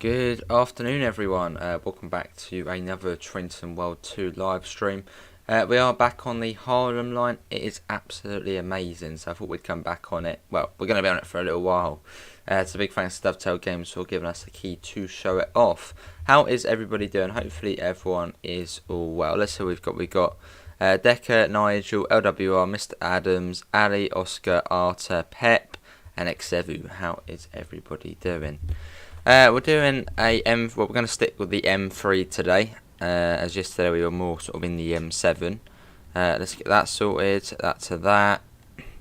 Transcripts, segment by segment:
Good afternoon, everyone. Welcome back to another Trenton World 2 live stream. We are back on the Harlem line. It is absolutely amazing, so I thought we'd come back on it. Well, we're going to be on it for a little while. It's a big thanks to Dovetail Games for giving us the key to show it off. How is everybody doing? Hopefully everyone is all well. Let's see what we've got. We've got Decker, Nigel, LWR, Mr. Adams, Ali, Oscar, Arta, Pep, and Xevu. How is everybody doing? We're doing we're going to stick with the M3 today, as yesterday we were more sort of in the M7. Let's get that sorted, that to that.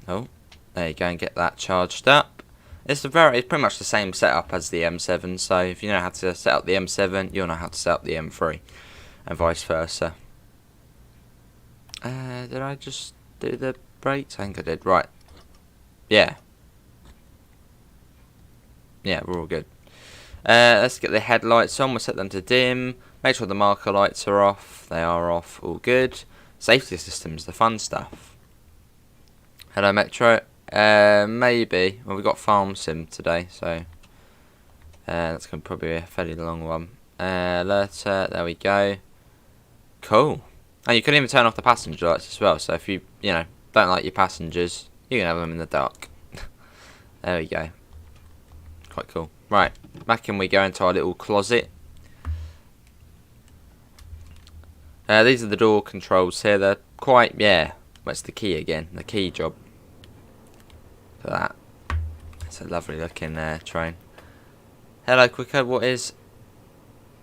Oh, there you go, and get that charged up. It's pretty much the same setup as the M7, so if you know how to set up the M7, you'll know how to set up the M3, and vice versa. Did I just do the brakes? I think I did, right. Yeah, we're all good. Let's get the headlights on. We'll set them to dim. Make sure the marker lights are off. They are off. All good. Safety systems, the fun stuff. Hello, Metro. Maybe. Well, we've got Farm Sim today, so that's going to probably be a fairly long one. Alerter. There we go. Cool. And you can even turn off the passenger lights as well. So if you don't like your passengers, you can have them in the dark. There we go. Quite cool. Right, back in we go into our little closet. These are the door controls here. They're quite, what's the key again? The key job. For that. It's a lovely looking train. Hello, Quicker. What is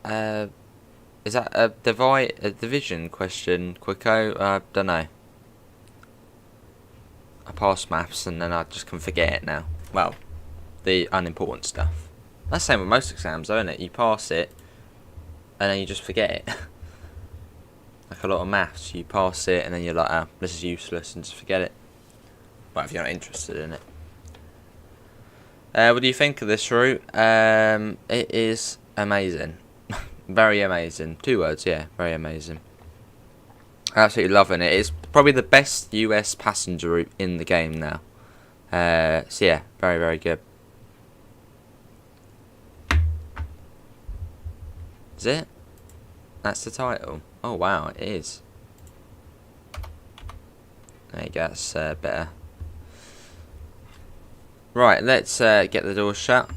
that a division question, Quicko? I don't know. I passed maths and then I just can forget it now. Well, the unimportant stuff. That's the same with most exams, though, isn't it? You pass it, and then you just forget it. Like a lot of maths, you pass it, and then you're like, this is useless, and just forget it. Well, if you're not interested in it. What do you think of this route? It is amazing. Very amazing. 2 words, yeah, very amazing. Absolutely loving it. It's probably the best US passenger route in the game now. So yeah, very, very good. Is it? That's the title. Oh wow, it is. There you go, that's better. Right, let's get the door shut.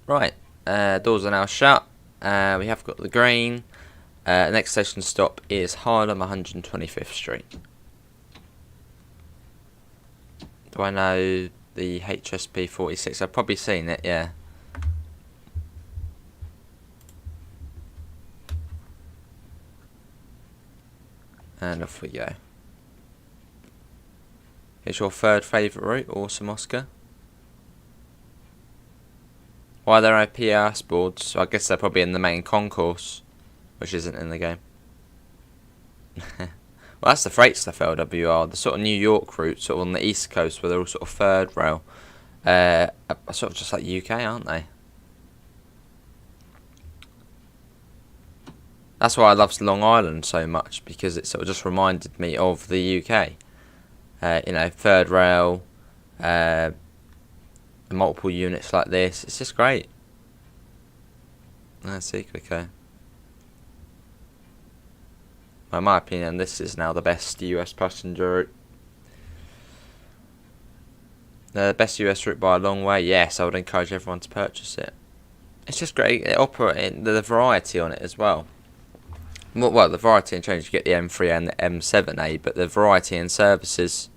Right, doors are now shut. We have got the green. Next station stop is Harlem 125th Street. Do I know the HSP 46? I've probably seen it, yeah. And off we go. It's your third favourite route, awesome Oscar. Why are there no PRS boards? So I guess they're probably in the main concourse, which isn't in the game. Well, that's the freight stuff, LWR. The sort of New York route, sort of on the east coast, where they're all sort of third rail. Are sort of just like UK, aren't they? That's why I love Long Island so much, because it sort of just reminded me of the UK. Third rail, multiple units like this. It's just great. Let's see, quicker. In my opinion, this is now the best US passenger route. The best US route by a long way. Yes, I would encourage everyone to purchase it. It's just great. It operates the variety on it as well. Well, the variety and change, you get the M3 and the M7A, but the variety in services,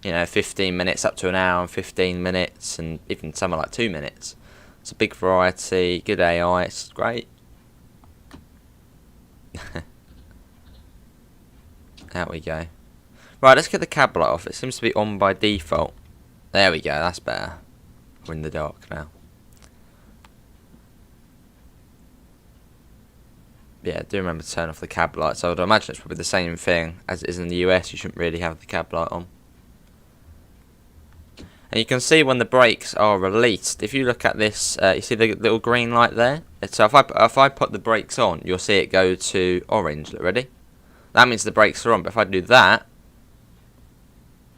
15 minutes up to an hour and 15 minutes, and even some are like 2 minutes. It's a big variety, good AI, it's great. There we go. Right, let's get the cab light off. It seems to be on by default. There we go, that's better. We're in the dark now. Yeah, do remember to turn off the cab lights. I would imagine it's probably the same thing as it is in the US. You shouldn't really have the cab light on. And you can see when the brakes are released. If you look at this, you see the little green light there? So if I put the brakes on, you'll see it go to orange. Look, ready? That means the brakes are on. But if I do that,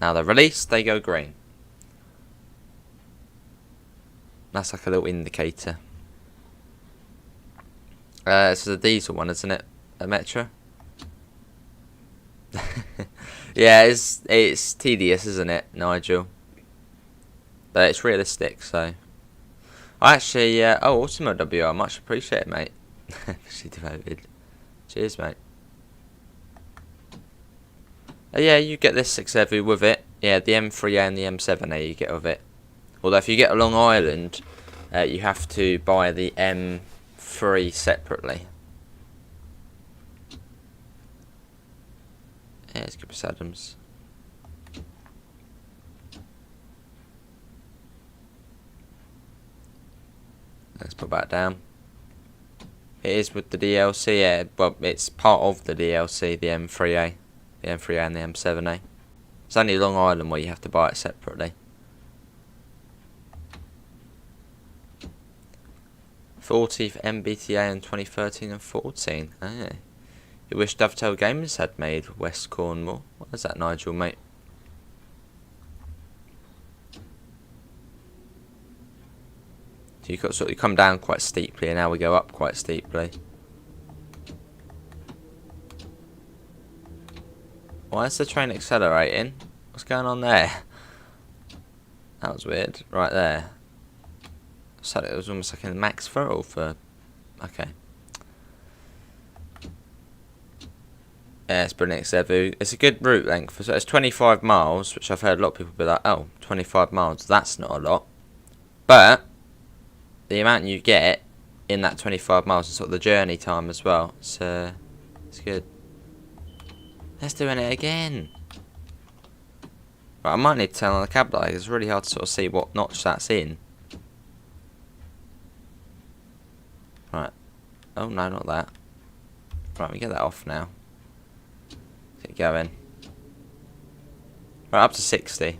now they're released, they go green. That's like a little indicator. It's the diesel one, isn't it? A Metro. Yeah, it's tedious, isn't it, Nigel? But it's realistic, so. I actually, oh, Ultimo WR, much appreciated, mate. She devoted. Cheers, mate. Yeah, you get this 6EVU with it. Yeah, the M3A and the M7A you get with it. Although if you get a Long Island, you have to buy the M3 separately. Yeah, it's good for Adams. Let's put that down. It is with the DLC, yeah, but it's part of the DLC, the M3A. The M3A and the M7A. It's only Long Island where you have to buy it separately. 40th MBTA in 2013 and 14. Ah. You wish Dovetail Gamers had made West Cornwall. What is that, Nigel, mate? So you got sort of come down quite steeply, and now we go up quite steeply. Why is the train accelerating? What's going on there? That was weird. Right there. So it was almost like a max throttle for. Okay. Yeah, it's brilliant, Zevu. It's a good route length. So it's 25 miles, which I've heard a lot of people be like, oh, 25 miles, that's not a lot. But the amount you get in that 25 miles and sort of the journey time as well, it's good. Let's doing it again. Right, I might need to turn on the cab light. It's really hard to sort of see what notch that's in. Right. Oh no, not that. Right, we get that off now. Get going. Right, up to 60.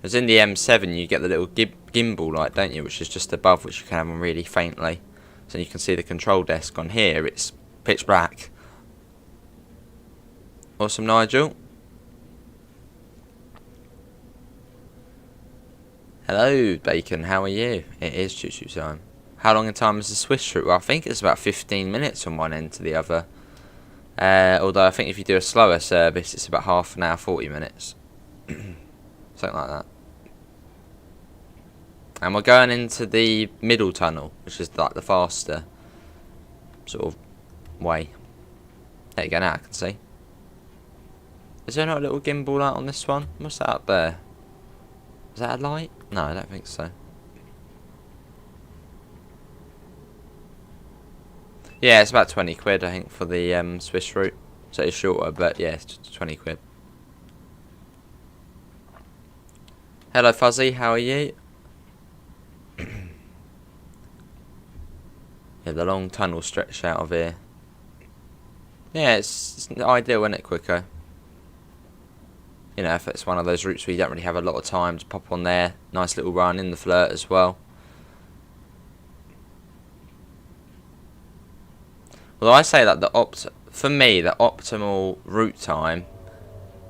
As in the M7, you get the little gimbal light, don't you? Which is just above, which you can have on really faintly. So you can see the control desk. On here, it's pitch black. Awesome, Nigel. Hello, Bacon. How are you? It is choo-choo time. How long in time is the Swiss route? Well, I think it's about 15 minutes from one end to the other. Although I think if you do a slower service, it's about half an hour, 40 minutes. Something like that. And we're going into the middle tunnel, which is like the faster sort of way. There you go, now I can see. Is there not a little gimbal light on this one? What's that up there? Is that a light? No, I don't think so. Yeah, it's about 20 quid, I think, for the Swiss route. So it's shorter, but yeah, it's just 20 quid. Hello, Fuzzy, how are you? Yeah, the long tunnel stretched out of here. Yeah, it's ideal, isn't it, quicker? You know, if it's one of those routes where you don't really have a lot of time to pop on there. Nice little run in the flirt as well. Well, I say that for me, the optimal route time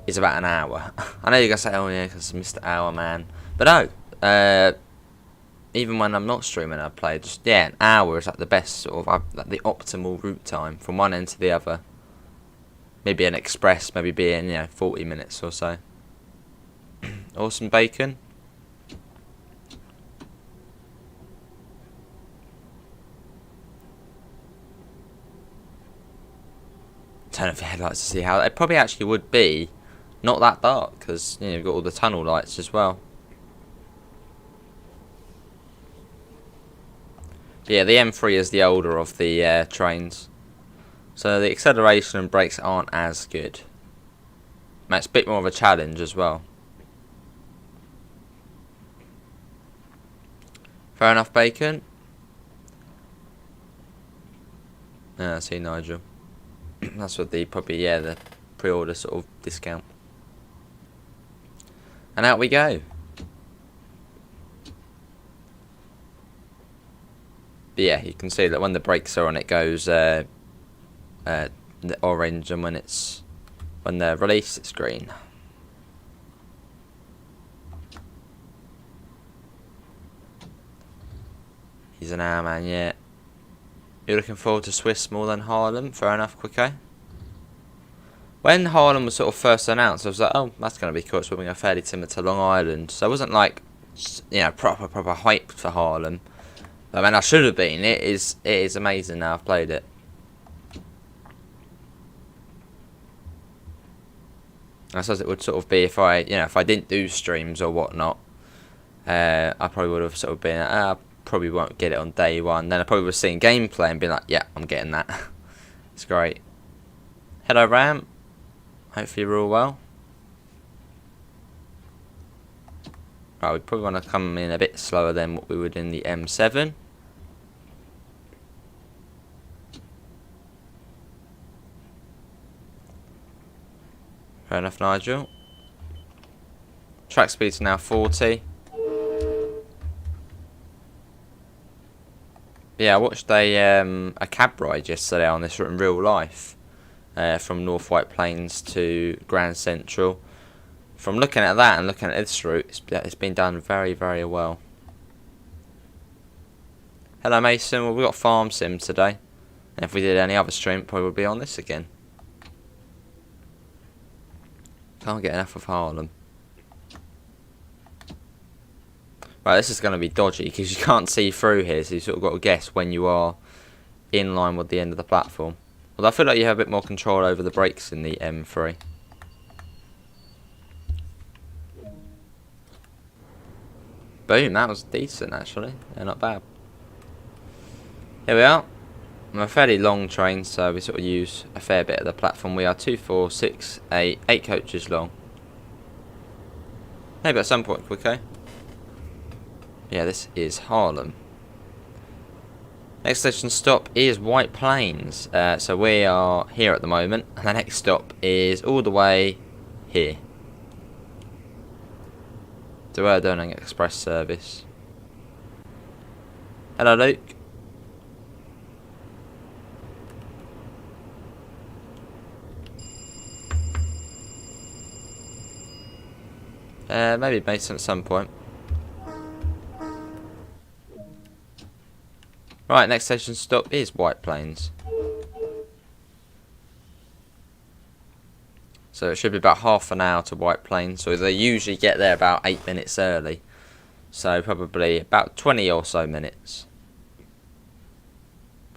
is about an hour. I know you're going to say, oh yeah, because Mr. Hour Man. But no, even when I'm not streaming, I play. Just, yeah, an hour is like the best sort of, like the optimal route time from one end to the other. Maybe an express, maybe being, 40 minutes or so. Awesome, Bacon. Turn off your headlights to see how it probably actually would be not that dark, because you've got all the tunnel lights as well. But yeah, the M3 is the older of the trains. So the acceleration and brakes aren't as good. It's a bit more of a challenge as well. Fair enough, Bacon. I see, Nigel. That's what the pre-order sort of discount. And out we go. But yeah, you can see that when the brakes are on, it goes the orange, and when they're released, it's green. He's an hour man, yeah. You're looking forward to Swiss more than Harlem? Fair enough, Quicko. When Harlem was sort of first announced, I was like, oh, that's going to be cool. It's going to be fairly similar to Long Island. So I wasn't like, you know, proper hyped for Harlem. But I mean, I should have been. It is amazing now I've played it. I suppose it would sort of be if I didn't do streams or whatnot. I probably would have sort of been, I probably won't get it on day one. Then I probably would have seen gameplay and been like, yeah, I'm getting that. It's great. Hello, Ram. Hopefully you're all well. Right, we probably want to come in a bit slower than what we would in the M7. Fair enough, Nigel. Track speed's now 40. Yeah, I watched a cab ride yesterday on this route in real life, from North White Plains to Grand Central. From looking at that and looking at this route, it's been done very, very well. Hello, Mason. Well, we've got Farm Sim today. And if we did any other stream, it probably would be on this again. Can't get enough of Harlem. Right, this is going to be dodgy because you can't see through here, so you sort of got to guess when you are in line with the end of the platform. Although I feel like you have a bit more control over the brakes in the M3. Boom, that was decent actually. Yeah, not bad. Here we are. I'm a fairly long train, so we sort of use a fair bit of the platform. We are 2, 4, 6, 8 coaches long. Maybe at some point, Quicko. Yeah, this is Harlem. Next station stop is White Plains. So we are here at the moment, and the next stop is all the way here. So we're doing an express service. Hello, Luke. Maybe Mason at some point. Right, next station stop is White Plains. So it should be about half an hour to White Plains. So they usually get there about 8 minutes early. So probably about 20 or so minutes.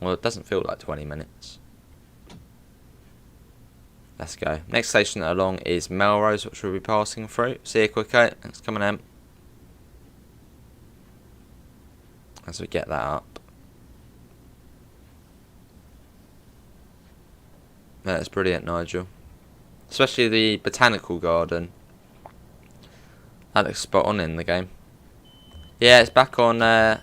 Well, it doesn't feel like 20 minutes. Let's go. Next station along is Melrose, which we'll be passing through. See you, Quicko. Thanks for coming in. As we get that up. That's brilliant, Nigel. Especially the botanical garden. That looks spot on in the game. Yeah, it's back on Monday.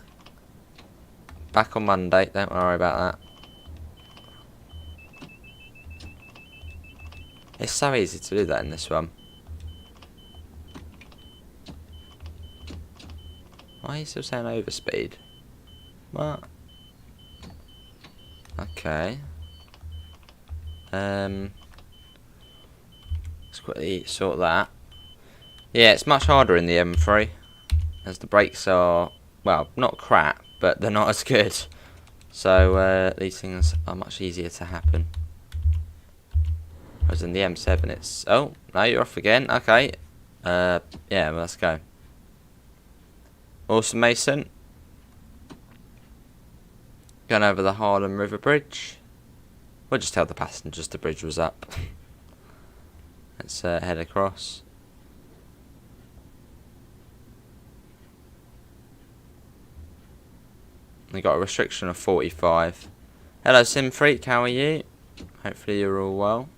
Don't worry about that. It's so easy to do that in this one. Why are you still saying overspeed? What? Okay. Let's quickly sort that. Yeah, it's much harder in the M3, as the brakes are, well, not crap, but they're not as good. So these things are much easier to happen. Whereas in the M7 it's... Oh, no, you're off again. Okay. Yeah, well, let's go. Awesome, Mason. Going over the Harlem River Bridge. We'll just tell the passengers the bridge was up. Let's head across. We got a restriction of 45. Hello, Sim Freak, how are you? Hopefully you're all well.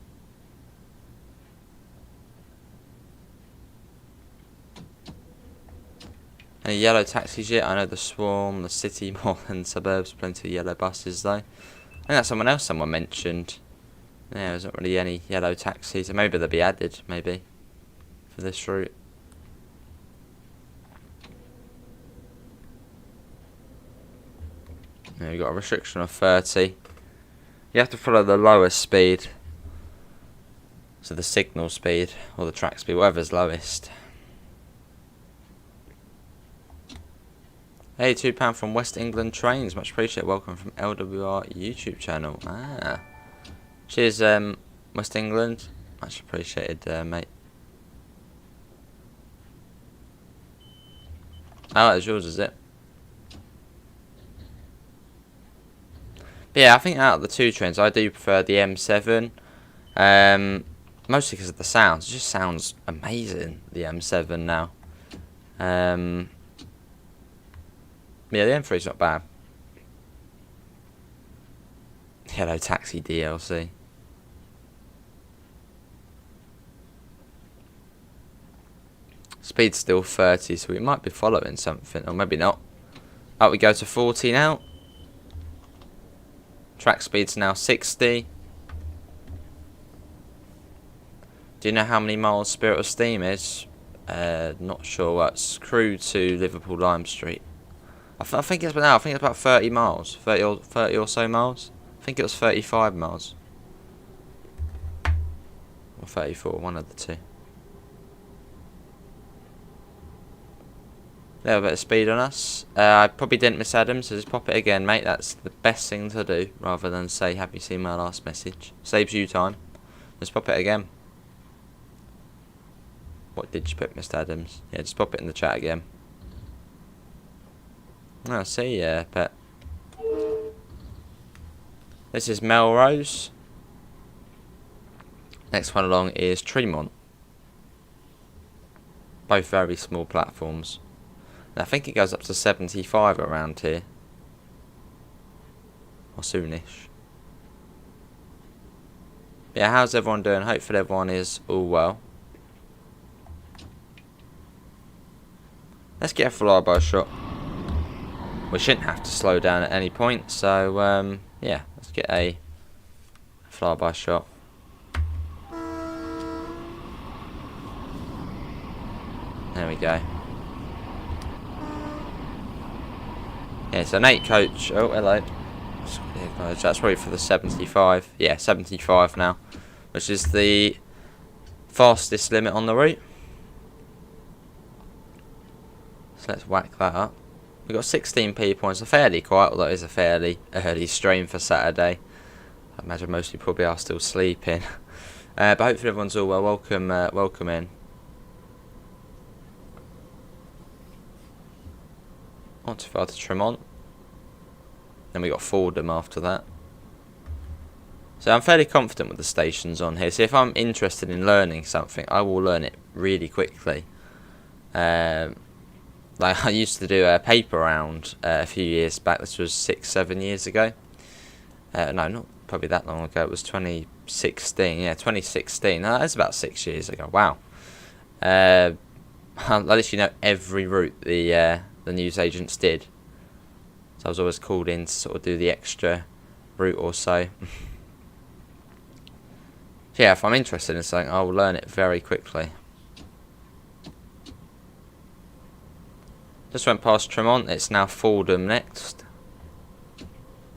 Any yellow taxis yet? I know the Swarm, the City more than suburbs. Plenty of yellow buses though. I think that's someone mentioned. Yeah, there's not really any yellow taxis. Maybe they'll be added, maybe, for this route. Yeah, we've got a restriction of 30. You have to follow the lowest speed. So the signal speed, or the track speed, whatever's lowest. Hey, £2 from West England Trains. Much appreciated. Welcome from LWR YouTube channel. Ah. Cheers, West England. Much appreciated, mate. Oh, that's yours, is it? But yeah, I think out of the two trains, I do prefer the M7. Mostly because of the sounds. It just sounds amazing, the M7 now. Yeah, the M3's not bad. Hello, Taxi DLC. Speed's still 30, so we might be following something, or maybe not. Oh, we go to 40 now. Track speed's now 60. Do you know how many miles Spirit of Steam is? Not sure. What's Crewe to Liverpool Lime Street? I think it's about 30 miles, 30 or so miles. I think it was 35 miles or 34, one of the two. A little bit of speed on us. I probably didn't miss Adam, so just pop it again, mate. That's the best thing to do, rather than say, have you seen my last message? Saves you time. Just pop it again. What did you put, Mr. Adams? Yeah, just pop it in the chat again. I see, yeah, but this is Melrose. Next one along is Tremont. Both very small platforms. And I think it goes up to 75 around here. Or soonish. Yeah, how's everyone doing? Hopefully everyone is all well. Let's get a flyby shot. We shouldn't have to slow down at any point, so yeah, let's get a flyby shot. There we go. Yeah, it's an 8 coach. Oh, hello. That's probably for the 75. Yeah, 75 now, which is the fastest limit on the route. So let's whack that up. We've got 16p points. Fairly quiet, although it is a fairly early stream for Saturday. I imagine most people probably are still sleeping. But hopefully everyone's all well. Welcome in. Not too far to Tremont. Then we got Fordham after that. So I'm fairly confident with the stations on here. So if I'm interested in learning something, I will learn it really quickly. Like I used to do a paper round a few years back. This was 6-7 years ago. No, not probably that long ago. It was 2016. Yeah, 2016. No, that's about 6 years ago. Wow. I literally know every route the newsagents did. So I was always called in to sort of do the extra route or so. So yeah, if I'm interested in something, I will learn it very quickly. Just went past Tremont. It's now Fordham next.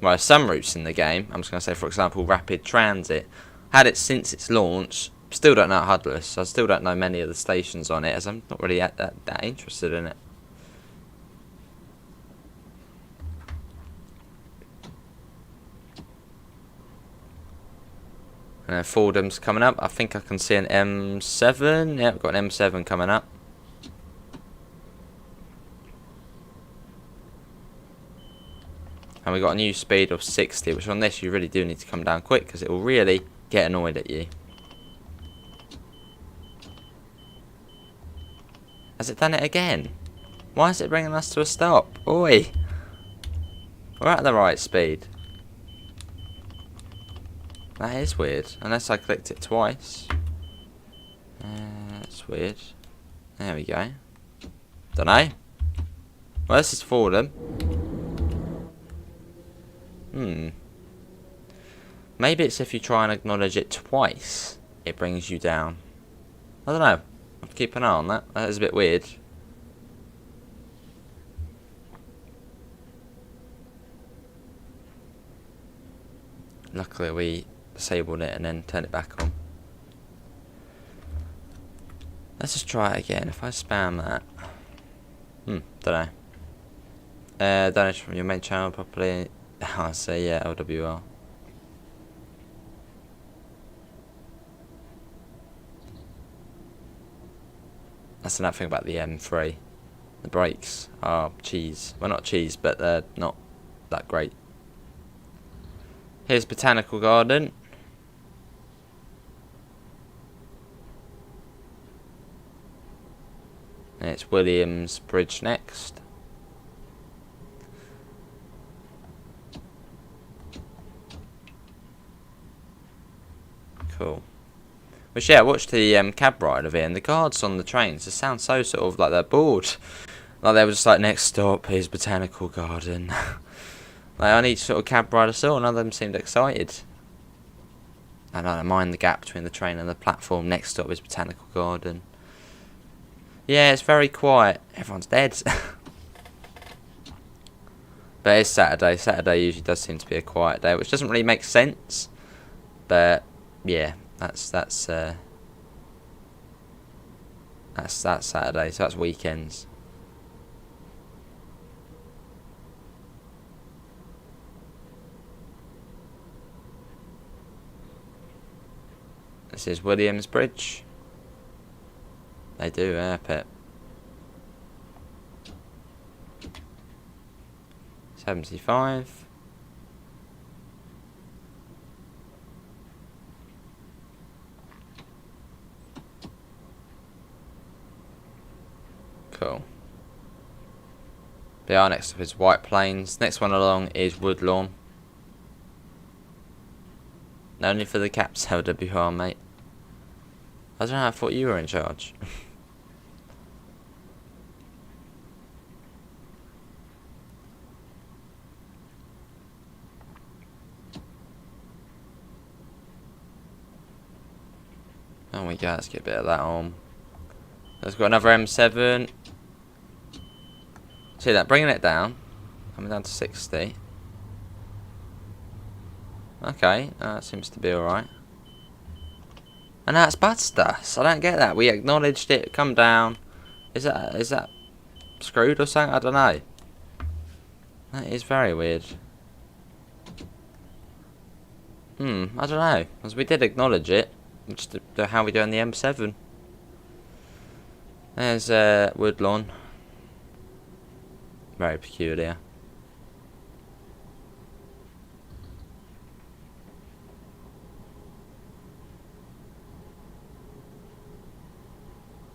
Well, some routes in the game. I'm just going to say, for example, Rapid Transit. Had it since its launch. Still don't know Hudless. I still don't know many of the stations on it, as I'm not really that interested in it. And then Fordham's coming up. I think I can see an M7. Yeah, we've got an M7 coming up. And we got a new speed of 60, which on this you really do need to come down quick, because it will really get annoyed at you. Has it done it again? Why is it bringing us to a stop? Oi! We're at the right speed. That is weird, unless I clicked it twice. That's weird. There we go. Dunno. Well, this is Fordham. Maybe it's if you try and acknowledge it twice, it brings you down. I don't know. I'll have to keep an eye on that. That is a bit weird. Luckily we disabled it and then turned it back on. Let's just try it again. If I spam that. Don't know. Donation from your main channel properly. I say yeah, LWR. That's another thing about the M3. The brakes are cheese. Well, not cheese, but they're not that great. Here's Botanical Garden. And it's Williams Bridge next. Cool. Which, yeah, I watched the cab ride of it, and the guards on the trains just sound so sort of like they're bored. Like they were just like, next stop, here's Botanical Garden. Like on each sort of cab ride I saw, none of them seemed excited. I don't mind the gap between the train and the platform. Next stop is Botanical Garden. Yeah, it's very quiet. Everyone's dead. But it's Saturday. Saturday usually does seem to be a quiet day, which doesn't really make sense. But yeah, that's Saturday, so that's weekends. This is Williams Bridge. They do, Pip. 75. Cool. Our next up is White Plains. Next one along is Woodlawn. Only for the caps, LWR, mate. I don't know, I thought you were in charge. There we go, let's get a bit of that on. Let's got another M7. See that, bringing it down. Coming down to 60. Okay, that seems to be alright. And now it's buzzed us. I don't get that. We acknowledged it, come down. Is that screwed or something? I don't know. That is very weird. I don't know. Because we did acknowledge it. Just how we do in the M7. There's Woodlawn. Very peculiar.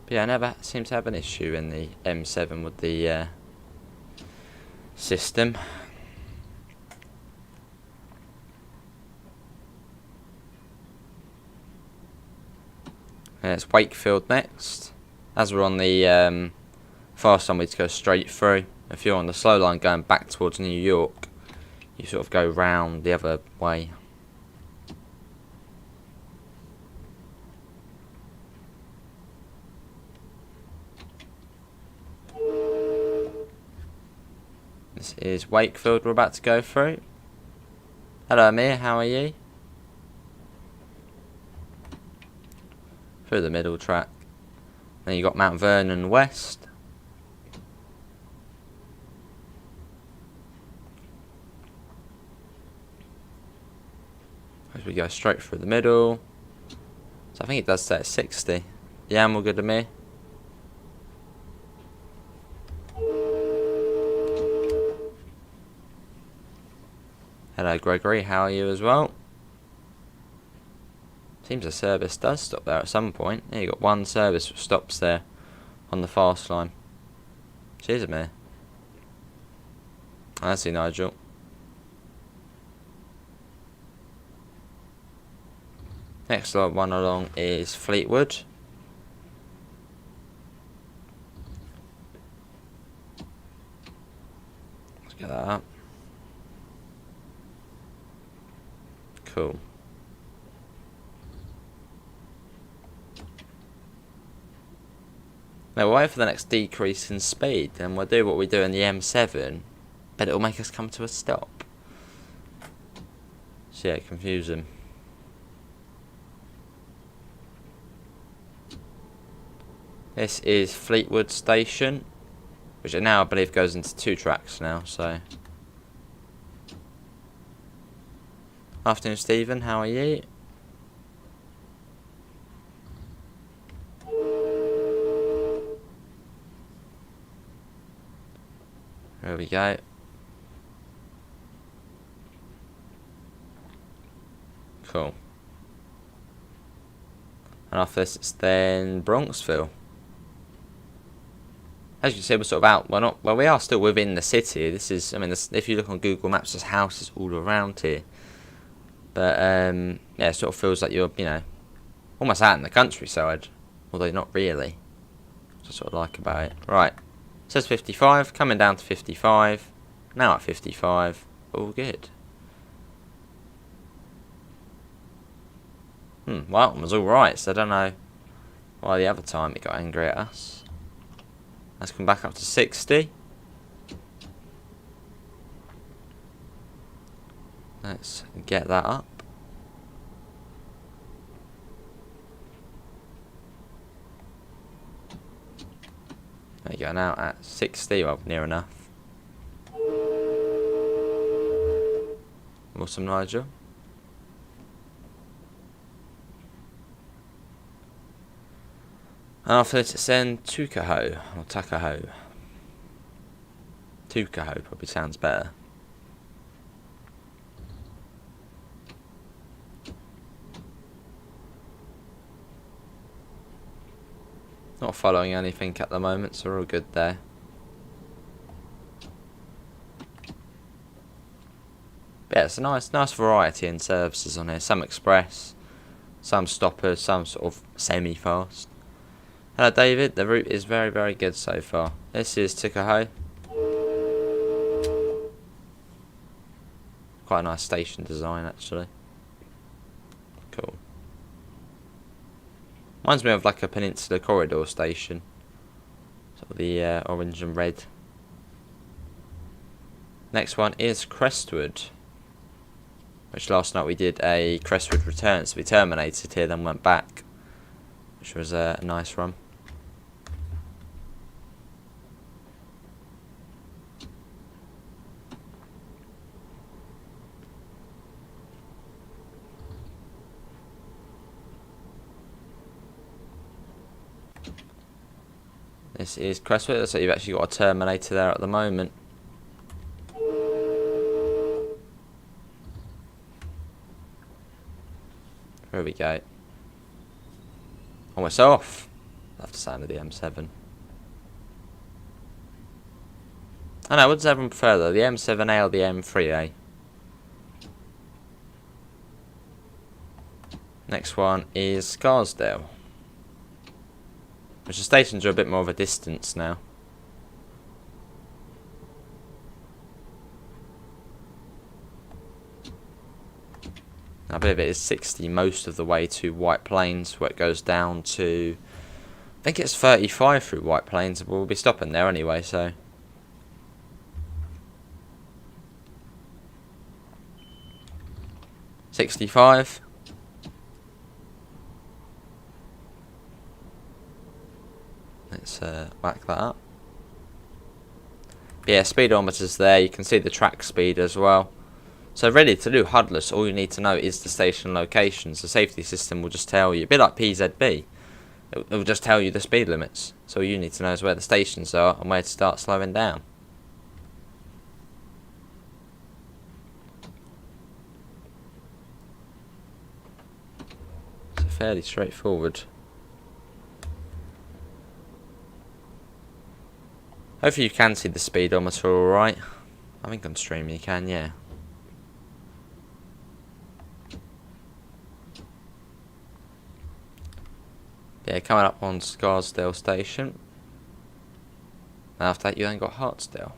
But yeah, I never seem to have an issue in the M7 with the system. And it's Wakefield next. As we're on the fast line, we just go straight through. If you're on the slow line going back towards New York, you sort of go round the other way. This is Wakefield we're about to go through. Hello Amir, how are you? Through the middle track. Then you got Mount Vernon West. As we go straight through the middle. So I think it does say at 60. Yeah, I'm all good, Amir. Hello Gregory, how are you as well? Seems the service does stop there at some point. Yeah, you got one service that stops there on the fast line. Cheers, Amir. I see Nigel. Next one along is Fleetwood. Let's get that up. Cool. Now we'll wait for the next decrease in speed, and we'll do what we do in the M7, but it'll make us come to a stop. So yeah, confuse them. This is Fleetwood Station, which now I believe goes into 2 tracks now, so. Afternoon, Stephen, how are you? There we go. Cool. And after this, it's then Bronxville. As you can see, we're sort of out. Well, we are still within the city. This is, I mean, if you look on Google Maps, there's houses all around here. But yeah, it sort of feels like you're, almost out in the countryside, although not really. That's what I sort of like about it. Right, it says 55, coming down to 55. Now at 55, all good. Well, it was alright, so I don't know why the other time it got angry at us. Let's come back up to 60. Let's get that up. There you go, now at 60, well, near enough. Awesome, Nigel. After this, it's then Tuckahoe, or Tuckahoe. Tuckahoe probably sounds better. Not following anything at the moment, so we're all good there. But yeah, it's a nice variety in services on here. Some express, some stoppers, some sort of semi-fast. Hello David, the route is very, very good so far. This is Tuckahoe. Quite a nice station design actually. Cool. Reminds me of like a Peninsula Corridor station. Sort of the orange and red. Next one is Crestwood. Which last night we did a Crestwood return, so we terminated here, then went back. Which was a nice run. This is Crestwood, so you've actually got a terminator there at the moment. There we go. Almost off. Love the sound of the M7. I know, what does everyone prefer though? The M7A or the M3A? Next one is Scarsdale. Which the stations are a bit more of a distance now. I believe it is 60 most of the way to White Plains, where it goes down to, I think it's 35 through White Plains. We'll be stopping there anyway, so. $65. Let's whack that up. But yeah, speedometer's there. You can see the track speed as well. So ready to do HUDless, all you need to know is the station locations. The safety system will just tell you, a bit like PZB, it will just tell you the speed limits. So all you need to know is where the stations are and where to start slowing down. So fairly straightforward. Hopefully you can see the speedometer alright. I think on stream you can, yeah. Yeah, coming up on Scarsdale Station. And after that you then got Hartsdale.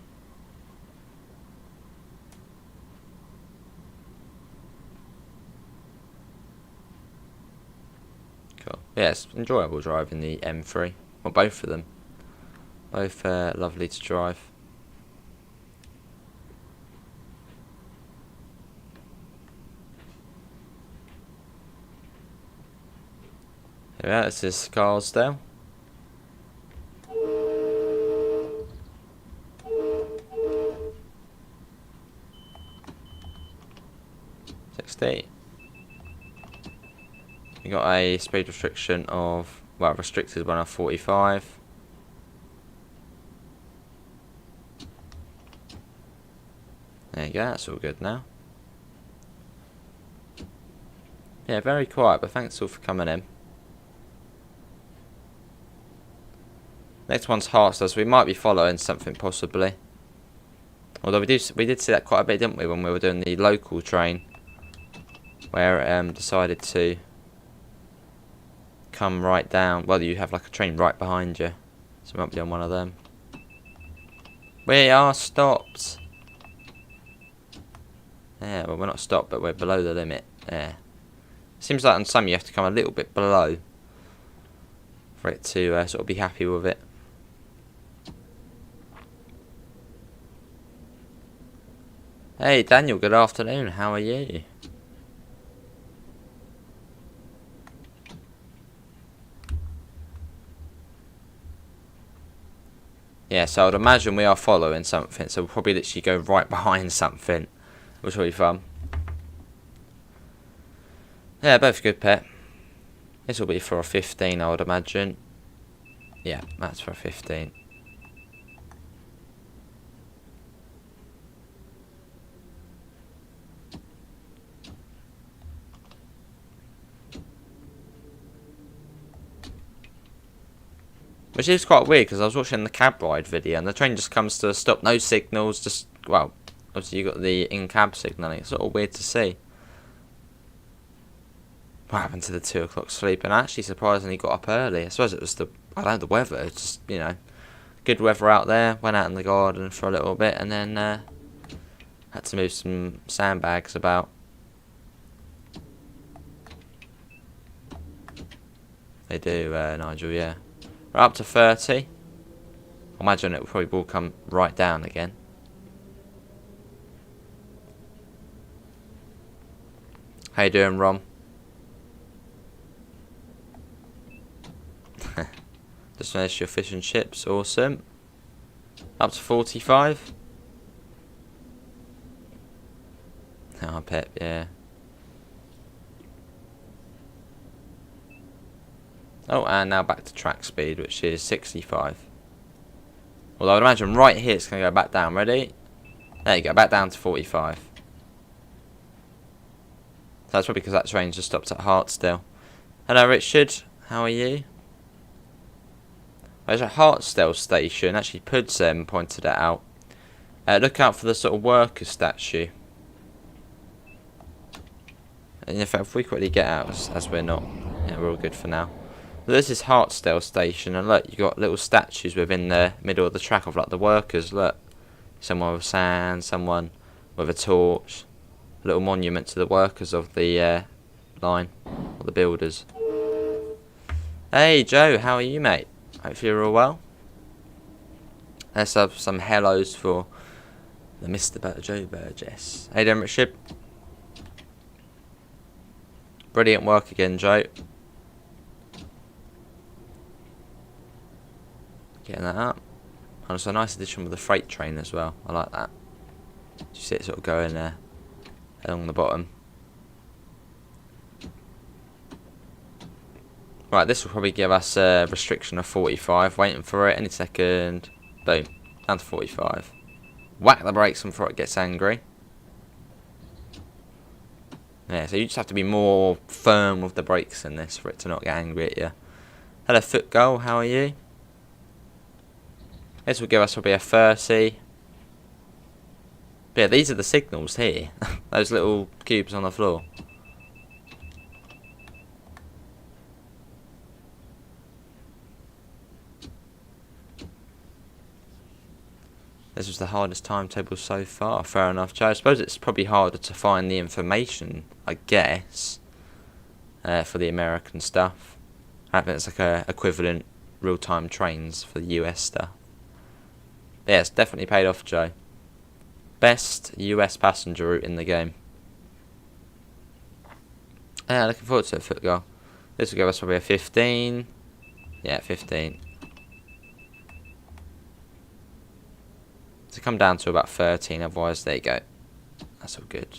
Cool. Yeah, it's enjoyable driving the M3. Well, both of them. Both lovely to drive. Yeah, this is Scarsdale. 60. You got a speed restriction of, well, restricted one of 45. There you go, that's all good now. Yeah, very quiet, but thanks all for coming in. Next one's Hartsdale, so we might be following something possibly. Although we did see that quite a bit, didn't we, when we were doing the local train, where it decided to come right down. Well, you have like a train right behind you, so we might be on one of them. We are stopped. Yeah, well, we're not stopped, but we're below the limit. Yeah. Seems like on some you have to come a little bit below for it to sort of be happy with it. Hey Daniel, good afternoon, how are you? Yeah, so I'd imagine we are following something, so we'll probably literally go right behind something, which will be fun. Yeah, both good, Pet. This will be for a 15, I would imagine. Yeah, that's for a 15. Which is quite weird, because I was watching the cab ride video, and the train just comes to a stop. No signals, just, well, obviously you got the in-cab signalling. It's sort of weird to see. What happened to the 2 o'clock sleep? And I actually surprisingly got up early. I suppose it was the weather. It's just, you know, good weather out there. Went out in the garden for a little bit, and then had to move some sandbags about. They do, Nigel, yeah. We're up to 30. I imagine it probably will come right down again. How you doing, Rom? Just finished your fish and chips, awesome. Up to 45. Oh, Pep, yeah. Oh, and now back to track speed, which is 65. Although I'd imagine right here it's going to go back down. Ready? There you go, back down to 45. So that's probably because that train just stopped at Hartsdale. Hello, Richard. How are you? There's a Hartsdale station. Actually, Puds pointed it out. Look out for the sort of worker statue. And in fact, if we quickly get out, as we're not, yeah, we're all good for now. But this is Hartsdale station, and look, you got little statues within the middle of the track of like the workers. Look, someone with sand, someone with a torch, a little monument to the workers of the line, or the builders. Hey Joe, how are you, mate? Hopefully you're all well. Let's have some hellos for the Mr. Joe Burgess. Hey then, Richard. Brilliant work again, Joe. Getting that up. And it's a nice addition with the freight train as well. I like that. You see it sort of going there along the bottom. Right, this will probably give us a restriction of 45. Waiting for it any second. Boom. Down to 45. Whack the brakes before it gets angry. Yeah, so you just have to be more firm with the brakes in this for it to not get angry at you. Hello, Foot Goal. How are you? This will give us probably a 30. But yeah, these are the signals here. Those little cubes on the floor. This was the hardest timetable so far. Fair enough, Joe. I suppose it's probably harder to find the information, I guess, for the American stuff. I think it's like a equivalent real-time trains for the US stuff. But yeah, it's definitely paid off, Joe. Best US passenger route in the game. Yeah, looking forward to it, Foot Goal. This will give us probably a 15. Yeah, 15. To come down to about 13, otherwise there you go. That's all good.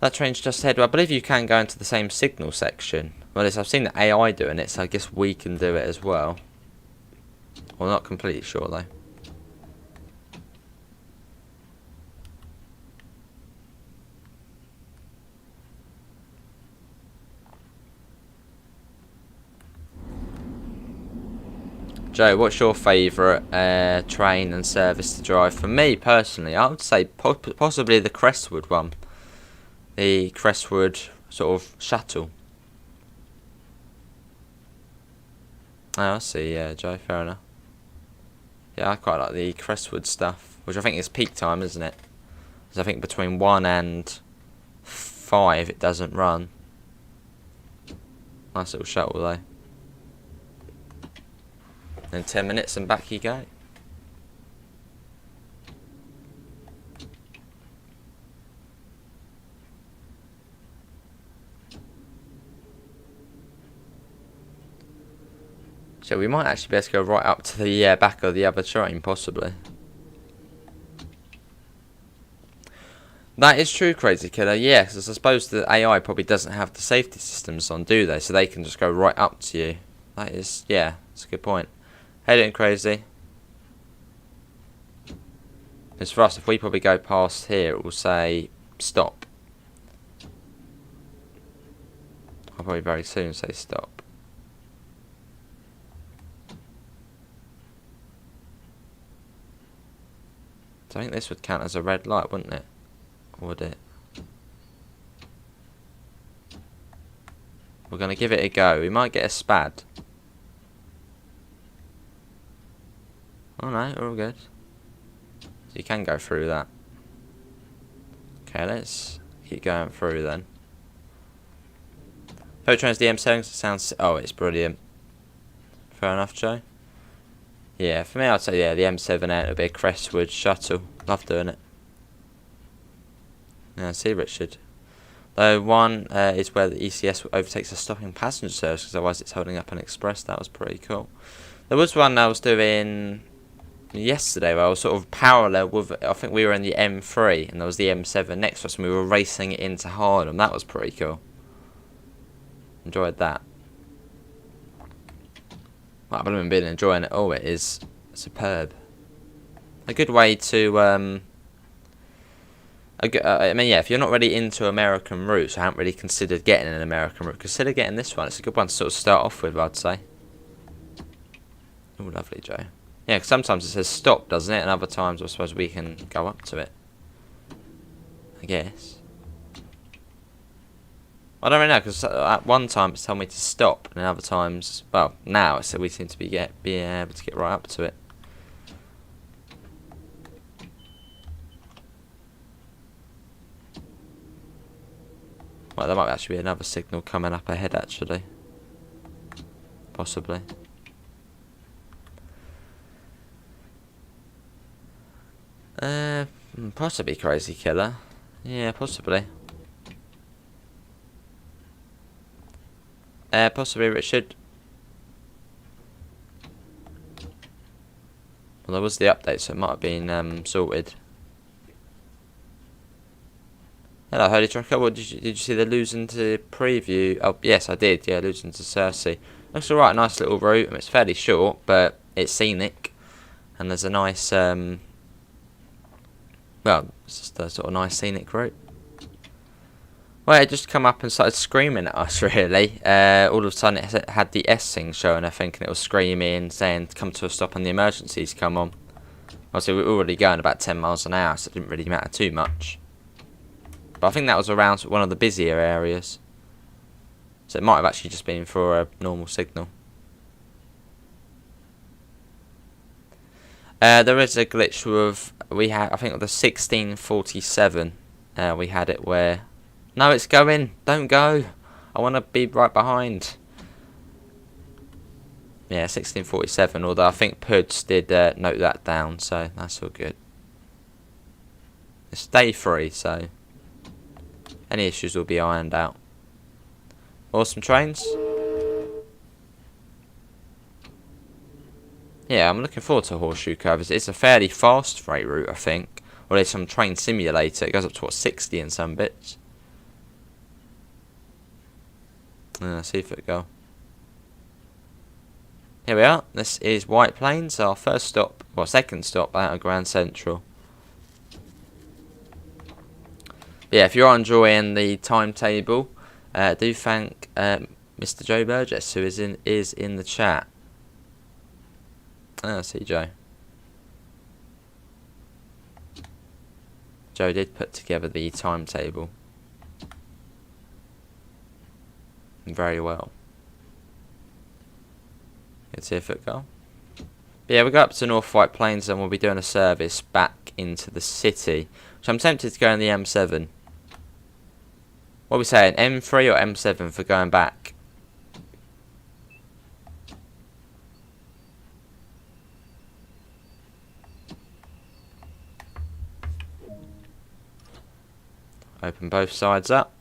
That train's just ahead. Well, I believe you can go into the same signal section. Well, I've seen the AI doing it, so I guess we can do it as well. Well, not completely sure though. Joe, what's your favourite train and service to drive? For me personally, I would say possibly the Crestwood one. The Crestwood sort of shuttle. Oh, I see, yeah, Joe, fair enough. Yeah, I quite like the Crestwood stuff, which I think is peak time, isn't it? Because I think between 1 and 5 it doesn't run. Nice little shuttle though. Then 10 minutes and back you go. So we might actually be able to go right up to the back of the other train, possibly. That is true, Crazy Killer. Yes, yeah, I suppose the AI probably doesn't have the safety systems on, do they? So they can just go right up to you. That is, yeah, that's a good point. Hey, doing Crazy? Because for us, if we probably go past here, it will say stop. I'll probably very soon say stop. So I think this would count as a red light, wouldn't it? Or would it? We're going to give it a go. We might get a spad. Oh no, we're all good. So you can go through that. Okay, let's keep going through then. Photon's the M7 sounds... Oh, it's brilliant. Fair enough, Joe. Yeah, for me I'd say, yeah, the M7 it'll be a Crestwood shuttle. Love doing it. Yeah, see, Richard. Though one is where the ECS overtakes a stopping passenger service, because otherwise it's holding up an express. That was pretty cool. There was one I was doing yesterday where I was sort of parallel with, I think we were in the M3 and there was the M7 next to us and we were racing it into Harlem. That was pretty cool. Enjoyed that. Well, I've been enjoying it. Oh, it is superb. A good way to I mean, yeah, if you're not really into American routes, I haven't really considered getting an American route, consider getting this one. It's a good one to sort of start off with, I'd say. Oh, lovely, Joe. Yeah, cause sometimes it says stop, doesn't it? And other times, I suppose we can go up to it. I guess. I don't really know, because at one time it's telling me to stop, and other times, well, now it's we seem to be being able to get right up to it. Well, there might actually be another signal coming up ahead, actually. Possibly. Possibly Crazy Killer. Yeah, possibly. Possibly Richard. Well, there was the update, so it might have been sorted. Hello, Holy Trucker. What did you see the losing to preview? Oh, yes, I did. Yeah, losing to Cersei. Looks alright. Nice little route. I mean, it's fairly short, but it's scenic, and there's a nice well, it's just a sort of nice scenic route. Well, it just come up and started screaming at us, really. All of a sudden, it had the S thing showing, I think, and it was screaming, saying, come to a stop and the emergencies come on. Obviously, we were already going about 10 miles an hour, so it didn't really matter too much. But I think that was around one of the busier areas. So it might have actually just been for a normal signal. There is a glitch with, we had, I think, the 1647, we had it where, no, it's going, don't go, I want to be right behind. Yeah, 1647, although I think Puds did note that down, so that's all good. It's day 3, so any issues will be ironed out. Awesome trains. Yeah, I'm looking forward to Horseshoe Curve. It's a fairly fast freight route, I think. Or there's some train simulator. It goes up to, what, 60 in some bits. See if it go. Here we are. This is White Plains, our first stop, well, second stop out of Grand Central. But yeah, if you're enjoying the timetable, do thank Mr. Joe Burgess, who is in the chat. I see Joe. Joe did put together the timetable very well. Let's see if it go. But yeah, we go up to North White Plains and we'll be doing a service back into the city, which I'm tempted to go on the M7. What are we saying, M3 or M7 for going back? Open both sides up.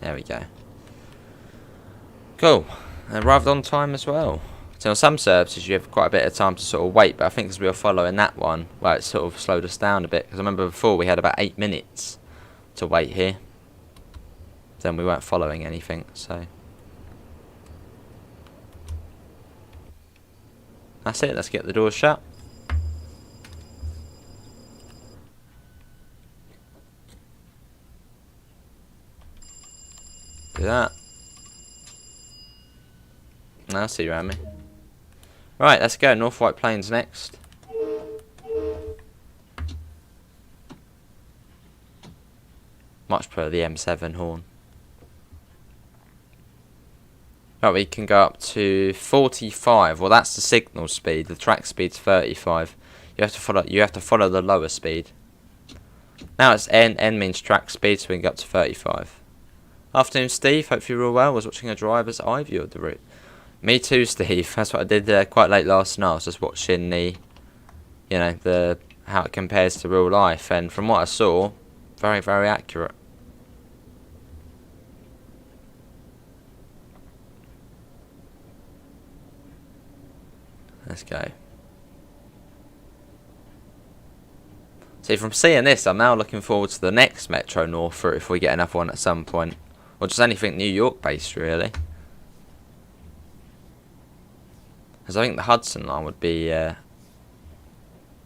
There we go. Cool. Arrived on time as well. So on some services you have quite a bit of time to sort of wait, but I think as we were following that one, well, it sort of slowed us down a bit. Because I remember before we had about 8 minutes to wait here. Then we weren't following anything, so. That's it, let's get the doors shut. Do that. I'll see you around me. Right, let's go. North White Plains next. Much prefer the M7 horn. Right, we can go up to 45. Well, that's the signal speed. The track speed's 35. You have to follow the lower speed. Now it's N. N means track speed, so we can go up to 35. Afternoon, Steve. Hope you're all well. I was watching a driver's eye view of the route. Me too, Steve. That's what I did quite late last night. I was just watching the, you know, how it compares to real life, and from what I saw, very, very accurate. Let's go. See, from seeing this, I'm now looking forward to the next Metro North route if we get another one at some point, or just anything New York based, really. Because I think the Hudson line would be, well,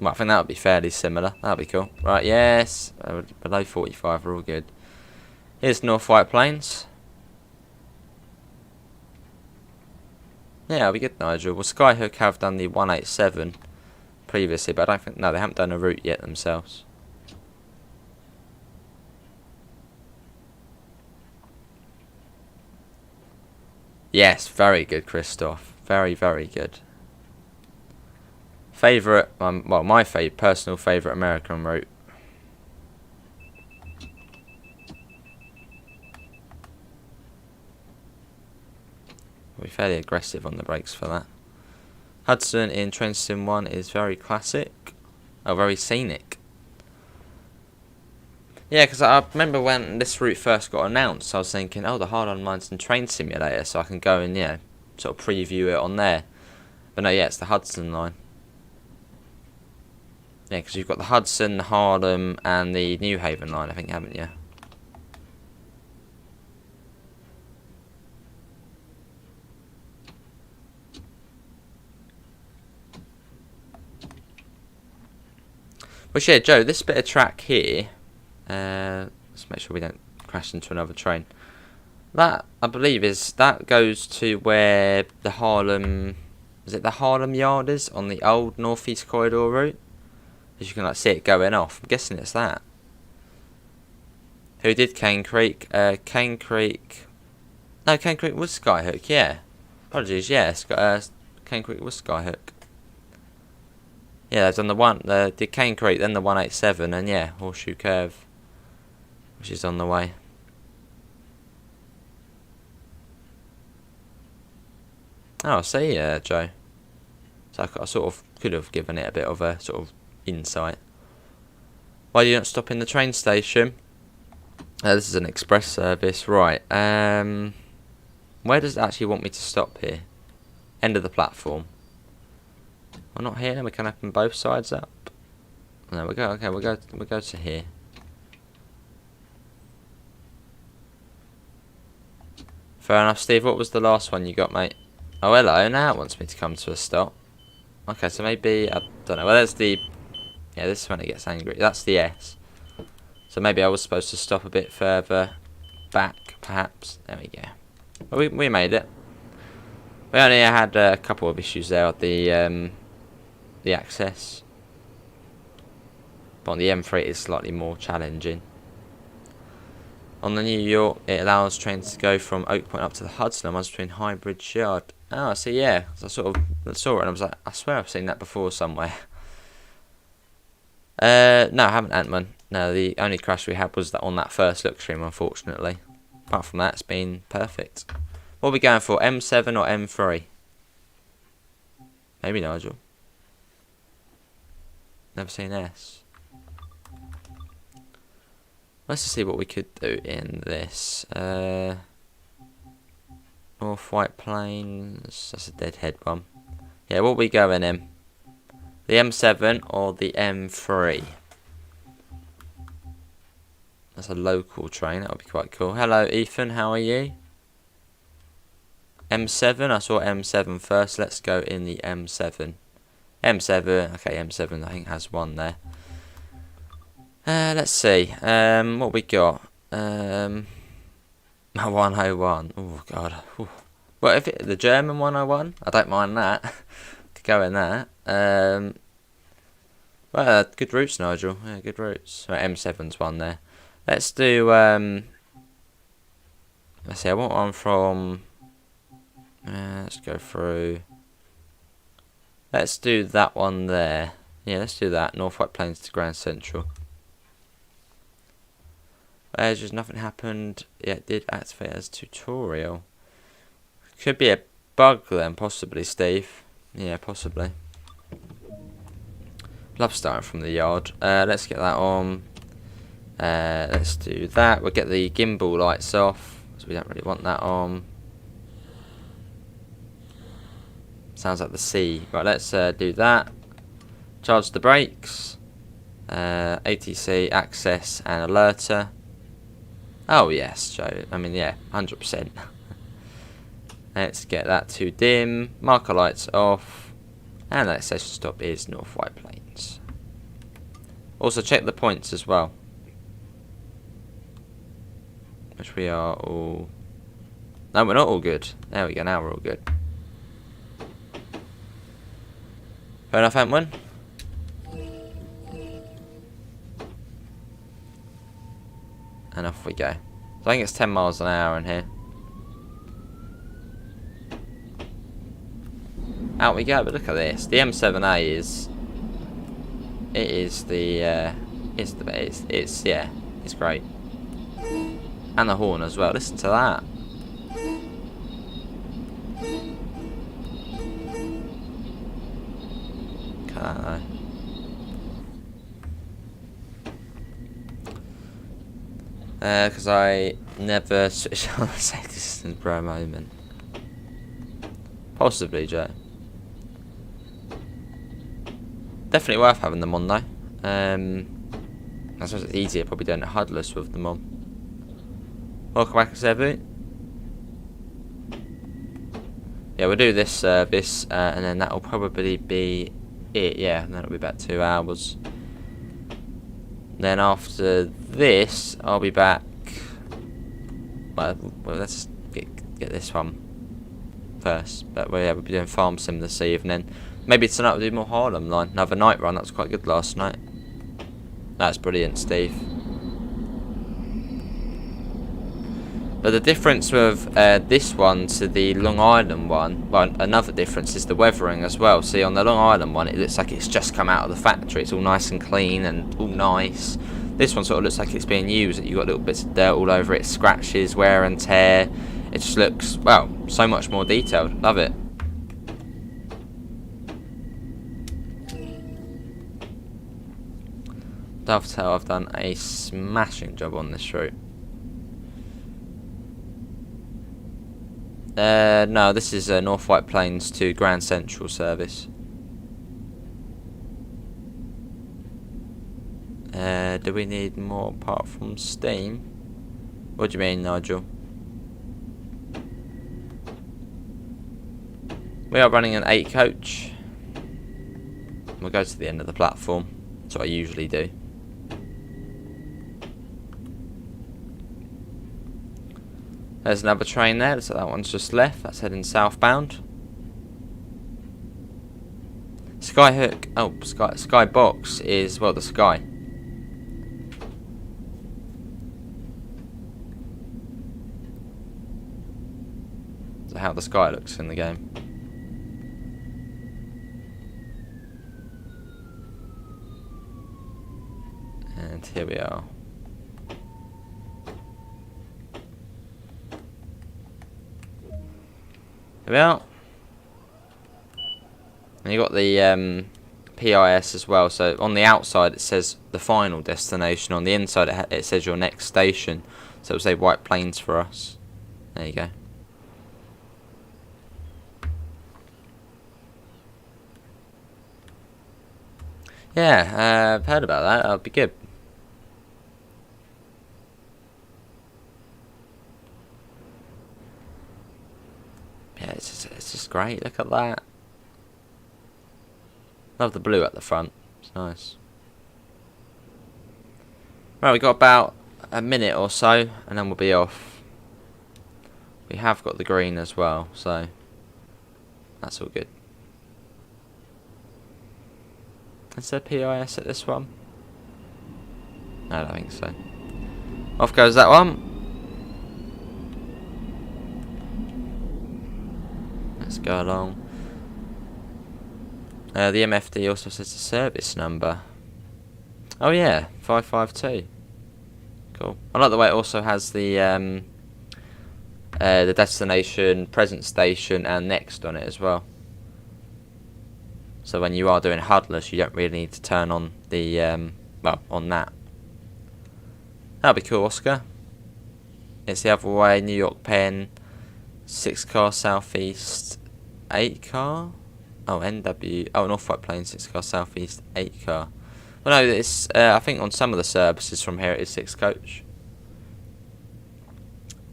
I think that would be fairly similar. That would be cool. Right, yes, below 45, we're all good. Here's North White Plains. Yeah, that'll be good, Nigel. Well, Skyhook have done the 187 previously, but I don't think, no, they haven't done a route yet themselves. Yes, very good, Christoph. Very, very good. Favourite, well, my personal favourite American route. We'll be fairly aggressive on the brakes for that. Hudson in Train Sim 1 is very classic. Oh, very scenic. Yeah, because I remember when this route first got announced, I was thinking, oh, the Harlem line's in Train Simulator, so I can go and, you know, sort of preview it on there. But no, yeah, it's the Hudson line. Yeah, because you've got the Hudson, the Harlem, and the New Haven line, I think, haven't you? But yeah, Joe, this bit of track here, let's make sure we don't crash into another train. That, I believe, that goes to where the Harlem, is it the Harlem Yard is on the old Northeast Corridor route? As you can like see it going off. I'm guessing it's that. Who did Cane Creek? Cane Creek. No, Cane Creek was Skyhook. Yeah. Apologies. Yeah, Cane Creek was Skyhook. Yeah, they've done the Cane Creek, then the 187, and yeah, Horseshoe Curve, which is on the way. Oh, I see, Joe. So I sort of could have given it a bit of a sort of insight. Why do you not stop in the train station? This is an express service, right? Where does it actually want me to stop here? End of the platform. Well, not here. Then we can open both sides up. No, we go. Okay, we go to here. Fair enough, Steve. What was the last one you got, mate? Oh, hello. Now it wants me to come to a stop. Okay, so maybe, I don't know. Well, there's the... Yeah, this is when it gets angry. That's the S. So maybe I was supposed to stop a bit further back, perhaps. There we go. Well, we made it. We only had a couple of issues there with the access. But on the M3 it's slightly more challenging. On the New York, it allows trains to go from Oak Point up to the Hudson and runs between High Bridge Yard. Oh, I see, yeah. So I sort of saw it and I was like, I swear I've seen that before somewhere. No, I haven't, Ant-Man. No, the only crash we had was on that first look stream, unfortunately. Apart from that, it's been perfect. What are we going for, M7 or M3? Maybe Nigel. Never seen S. Let's just see what we could do in this. North White Plains. That's a deadhead one. Yeah, what are we going in? The M7 or the M3? That's a local train. That would be quite cool. Hello, Ethan. How are you? M7. I saw M7 first. Let's go in the M7. M7. Okay, M7 I think has one there. Let's see. What we got? 101. Oh god. Ooh. Well, if the German 101, I don't mind that. Could go in that. Well, good routes, Nigel. Yeah, good routes. Right, M7's one there. Let's do. Let's see. I want one from. Let's go through. Let's do that one there. Yeah, let's do that. North White Plains to Grand Central. There's just nothing happened. Yeah, it did activate as tutorial. Could be a bug then, possibly, Steve. Yeah, possibly. Love starting from the yard. Let's get that on. Let's do that. We'll get the gimbal lights off, so we don't really want that on. Sounds like the sea. Right, let's do that. Charge the brakes. ATC, access, and alerter. Oh yes, Joe. I mean, yeah, 100%. Let's get that to dim. Marker lights off. And that session stop is North White Plains. Also check the points as well. Which we are all... No, we're not all good. There we go, now we're all good. Fair enough, Ant-Man? And off we go. So I think it's 10 miles an hour in here. Out we go, but look at this. The M7A is... It is the... It's yeah, it's great. And the horn as well, listen to that. Look at that though. Because I never switched on the safety systems for a moment. Possibly, Joe. Definitely worth having them on though. I suppose it's easier probably doing it HUDless with them on. Welcome back, Sebu. Yeah, we'll do this service, and then that'll probably be it. Yeah, and that'll be about 2 hours. Then after this, I'll be back. Well, let's get this one first. But we'll be doing Farm Sim this evening. Maybe tonight we'll do more Harlem line. Another night run. That was quite good last night. That's brilliant, Steve. But the difference with this one to the Long Island one, well, another difference is the weathering as well. See, on the Long Island one, it looks like it's just come out of the factory. It's all nice and clean and all nice. This one sort of looks like it's being used. You've got little bits of dirt all over it, scratches, wear and tear. It just looks, well, so much more detailed. Love it. Dovetail, I've done a smashing job on this route. No, this is North White Plains to Grand Central service. Do we need more apart from steam? What do you mean, Nigel? We are running an 8 coach. We'll go to the end of the platform. That's what I usually do. There's another train there, so that one's just left. That's heading southbound. Skyhook, oh, Skybox is, well, the sky. So how the sky looks in the game. And here we are. Here we are. And you got the PIS as well. So on the outside it says the final destination. On the inside it says your next station. So it'll say White Plains for us. There you go. Yeah, I've heard about that. That'll be good. Yeah, it's just great. Look at that. Love the blue at the front. It's nice. Right, we've got about a minute or so, and then we'll be off. We have got the green as well, so that's all good. Is there PIS at this one? No, I don't think so. Off goes that one. Let's go along. The MFD also says the service number. Oh yeah, 552. Cool. I like the way it also has the destination, present station, and next on it as well. So when you are doing Huddless, you don't really need to turn on the well, on that. That'll be cool, Oscar. It's the other way. New York Penn, 6 car southeast, 8 car. Oh, NW. Oh, North White Plains, 6 car southeast, 8 car. Well, no, it's. I think on some of the services from here it is 6 coach.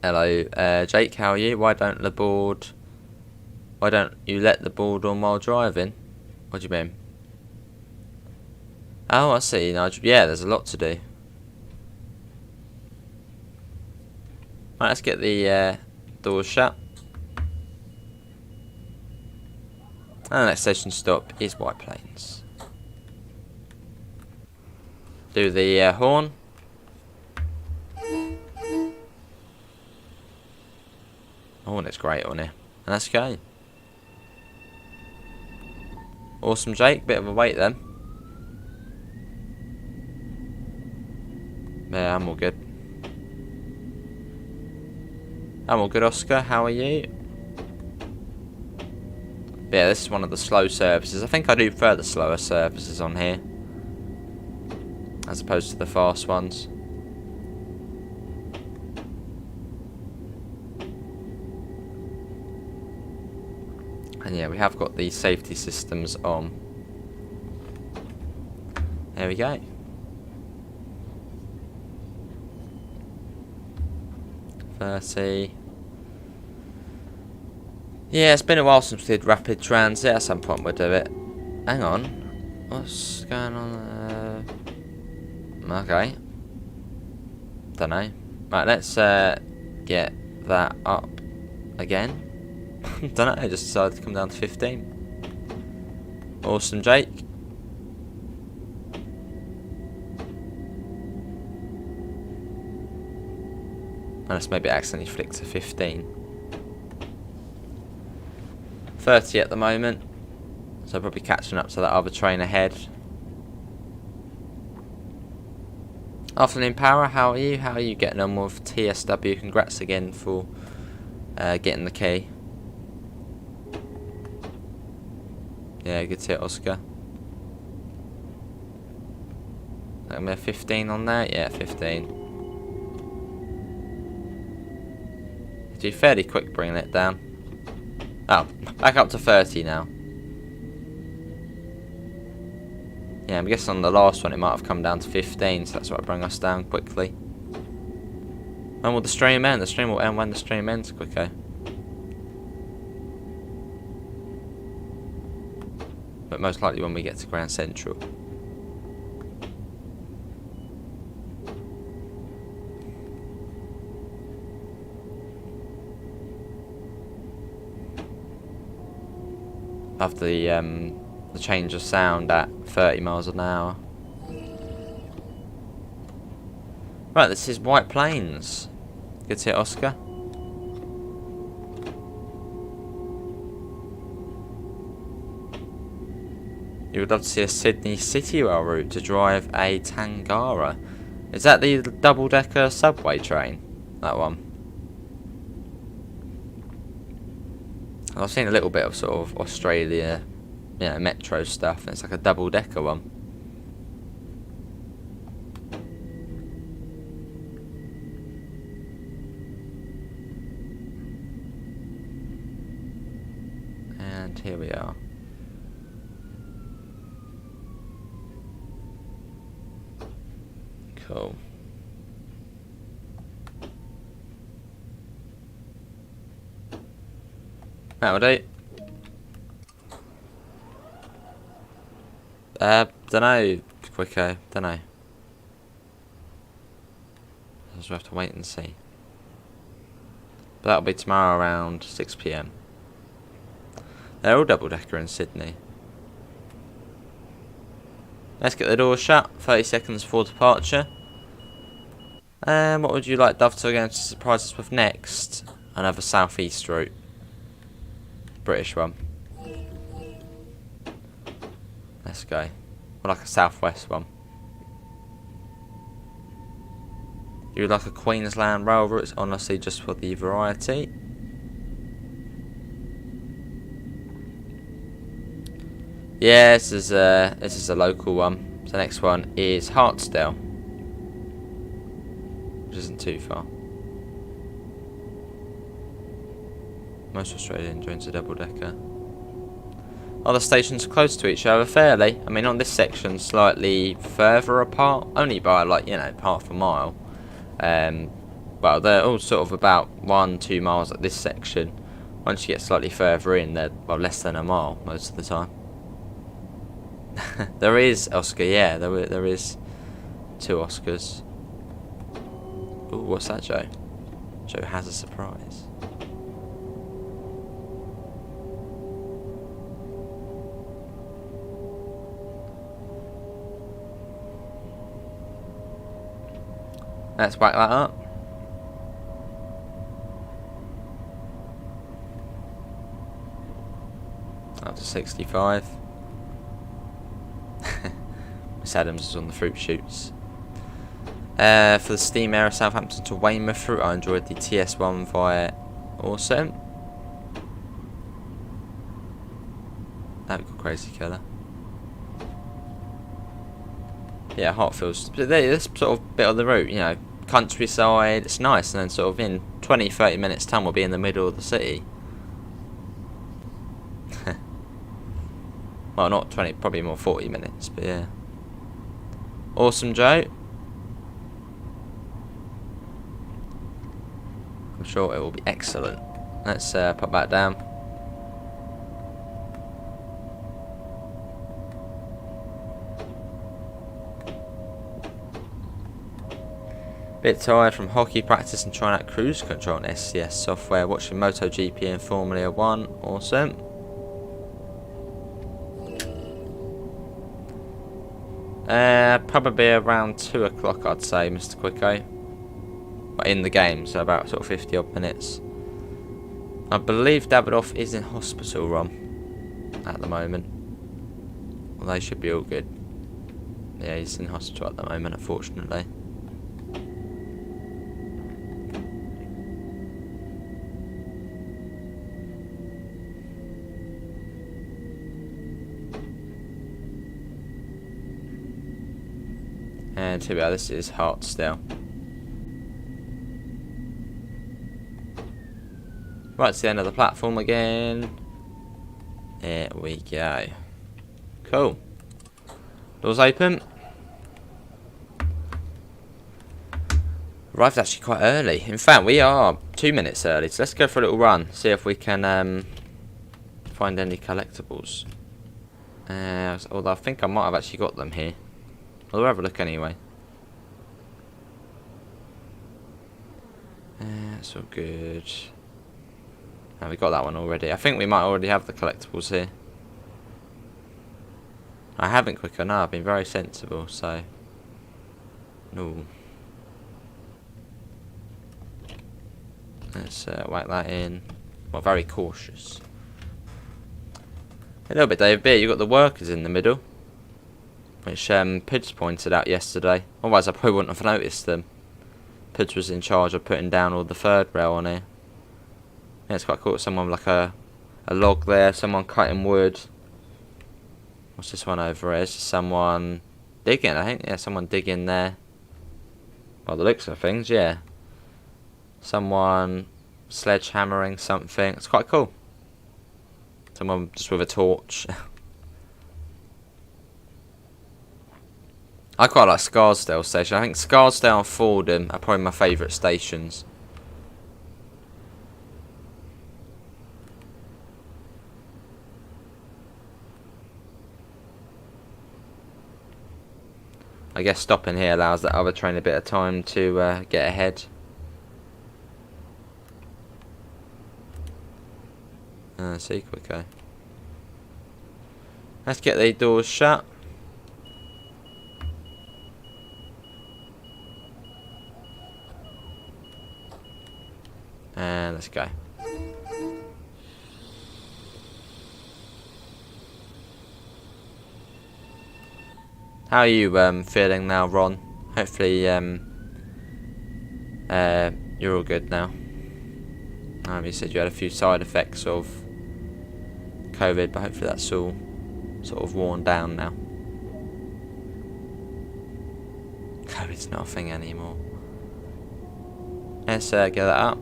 Hello, Jake. How are you? Why don't you let the board on while driving? What do you mean? Oh, I see. Nigel. Yeah, there's a lot to do. Right, let's get the doors shut. And the next station stop is White Plains. Do the horn. Oh, and it's great on here. And that's okay. Awesome, Jake. Bit of a wait then. Yeah, I'm all good. I'm all good, Oscar. How are you? Yeah, this is one of the slow services. I think I do prefer the slower services on here, as opposed to the fast ones. And yeah, we have got the safety systems on. There we go. .30. Yeah, it's been a while since we did rapid transit. At some point we'll do it. Hang on. What's going on there? Okay. Dunno. Right, let's get that up again. Dunno, I just decided to come down to 15. Awesome, Jake. Unless maybe I accidentally flicked to 15. 30 at the moment. So probably catching up to that other train ahead. Afternoon, Power. How are you? How are you getting on with TSW? Congrats again for getting the key. Yeah, good to hit, Oscar. I'm at 15 on there. Yeah, 15. Do fairly quick bringing it down. Oh, back up to 30 now. Yeah, I'm guessing on the last one it might have come down to 15, so that's what bring us down quickly. When will the stream end? The stream will end when the stream ends, Quicko. but most likely when we get to Grand Central. Love the change of sound at 30 miles an hour. Right, this is White Plains. Good to hit Oscar. You would love to see a Sydney City Rail route to drive a Tangara. Is that the double-decker subway train? That one. I've seen a little bit of sort of Australia, you know, metro stuff, and it's like a double-decker one. And here we are. Cool. That'll do. Dunno, Quicko, dunno. We'll have to wait and see. But that'll be tomorrow around 6 PM. They're all double-decker in Sydney. Let's get the doors shut. 30 seconds before departure. What would you like Dove to surprise us with next? Another southeast route. British one. Let's go. Or like a southwest one. You would like a Queensland rail route, honestly, just for the variety. Yeah, this is a local one. So the next one is Hartsdale, which isn't too far. Most Australian joins a double-decker. Other stations are close to each other fairly. I mean, on this section, slightly further apart, only by like, you know, half a mile. Well, they're all sort of about 1-2 miles at this section. Once you get slightly further in, they're well less than a mile most of the time. There is Oscar, yeah. There is 2 Oscars. Ooh, what's that, Joe? Joe has a surprise. Let's whack that up. Up to 65. Miss Adams is on the fruit shoots. For the steam area Southampton to Weymouth route, I enjoyed the TS1 via Awesome. That would go crazy killer. Yeah, Hartfield's this sort of bit of the route, you know, countryside, it's nice, and then sort of in 20-30 minutes time we'll be in the middle of the city. Well, not 20, probably more 40 minutes, but yeah. Awesome, Joe. I'm sure it will be excellent. Let's pop that down. Bit tired from hockey practice and trying out cruise control on SCS software, watching MotoGP and Formula 1. Awesome. Probably around 2 o'clock, I'd say, Mr. Quicko. But in the game, so about sort of 50 odd minutes. I believe Davidoff is in hospital, Ron, at the moment. Well, they should be all good. Yeah, he's in hospital at the moment, unfortunately. And here we are, this is Hartsdale. Right to the end of the platform again. There we go. Cool. Doors open. Arrived actually quite early. In fact, we are 2 minutes early, so let's go for a little run. See if we can find any collectibles. Although I think I might have actually got them here. We'll have a look anyway. That's all good. Oh, we got that one already. I think we might already have the collectibles here. I haven't quick enough. I've been very sensible, so... No. Let's whack that in. Well, very cautious. A little bit, David B. You've got the workers in the middle, which Pids pointed out yesterday. Otherwise, I probably wouldn't have noticed them. Pids was in charge of putting down all the third rail on here. Yeah, it's quite cool. Someone with like a log there. Someone cutting wood. What's this one over here? It's just someone digging, I think. Yeah, someone digging there. By the looks of things, yeah. Someone sledgehammering something. It's quite cool. Someone just with a torch. I quite like Scarsdale station. I think Scarsdale and Fordham are probably my favourite stations. I guess stopping here allows that other train a bit of time to get ahead. See, quicker. Let's get the doors shut. And let's go. How are you feeling now, Ron? Hopefully you're all good now. You said you had a few side effects of COVID, but hopefully that's all sort of worn down now. COVID's not a thing anymore. Let's get that up.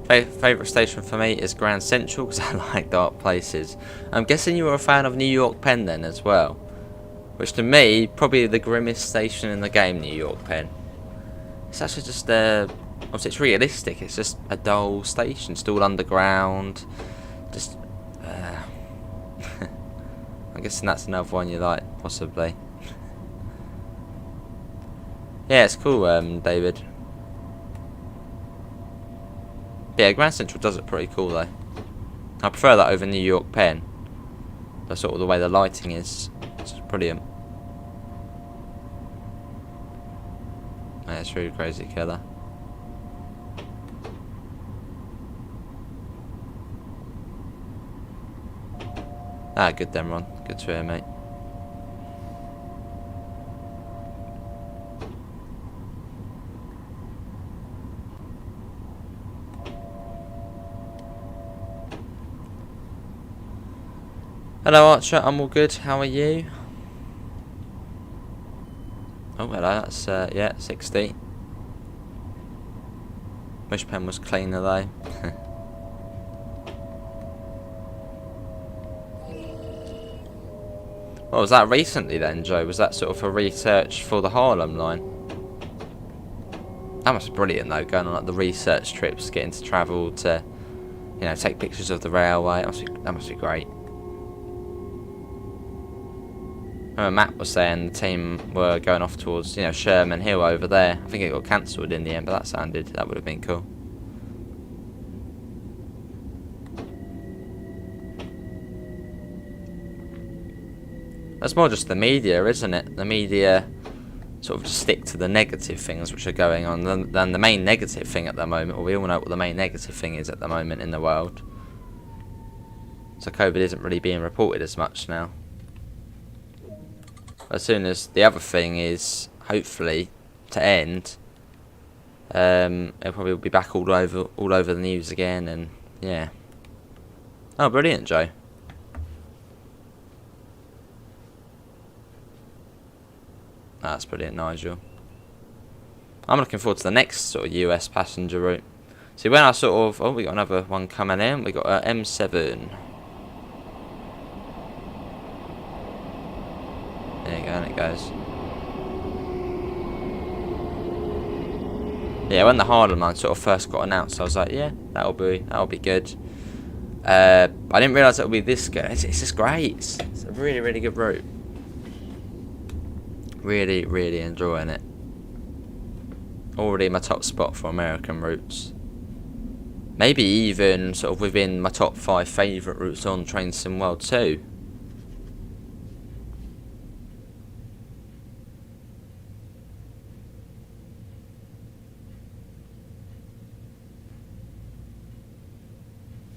Favourite station for me is Grand Central because I like dark places. I'm guessing you were a fan of New York Penn then as well, which to me probably the grimmest station in the game. New York Penn. It's actually just obviously it's realistic. It's just a dull station, still underground. Just I'm guessing that's another one you like, possibly. Yeah, it's cool, David. Yeah, Grand Central does it pretty cool though. I prefer that over New York Penn. That's sort of the way the lighting is. It's brilliant. Yeah, it's really crazy killer. Ah, good then, Ron. Good to hear, mate. Hello, Archer. I'm all good. How are you? Oh, hello. That's yeah, 60. Wish pen was cleaner though. What was that recently then, Joe? Was that sort of a research for the Harlem line? That must be brilliant though, going on like the research trips, getting to travel to, you know, take pictures of the railway. That must be great. I remember Matt was saying the team were going off towards, you know, Sherman Hill over there. I think it got cancelled in the end, but that would have been cool. That's more just the media, isn't it? The media sort of just stick to the negative things which are going on than the main negative thing at the moment. Well, we all know what the main negative thing is at the moment in the world. So COVID isn't really being reported as much now. As soon as the other thing is hopefully to end, it'll probably be back all over the news again, and yeah. Oh, brilliant, Joe. That's brilliant, Nigel. I'm looking forward to the next sort of US passenger route. See, when I sort of... Oh, we got another one coming in. We got M7. There you go, and it goes. Yeah, when the Harlem line sort of first got announced, I was like, yeah, that'll be good. I didn't realise it would be this good. It's just great. It's a really, really good route. Really, really enjoying it. Already my top spot for American routes. Maybe even sort of within my top 5 favourite routes on Train Sim World 2.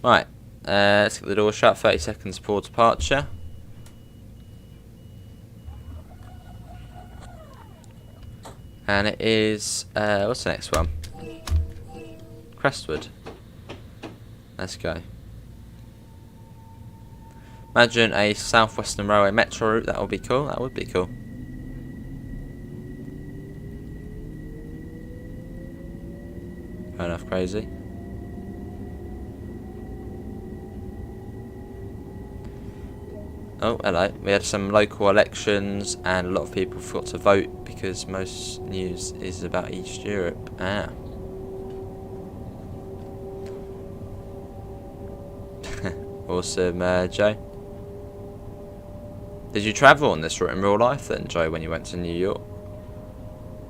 Right, let's get the door shut, 30 seconds before departure. And it is, what's the next one? Crestwood. Let's go. Imagine a South Western Railway metro route, that would be cool, that would be cool. Fair enough, crazy. Oh, hello. We had some local elections and a lot of people forgot to vote because most news is about East Europe. Ah. Awesome, Joe. Did you travel on this route in real life then, Joe, when you went to New York?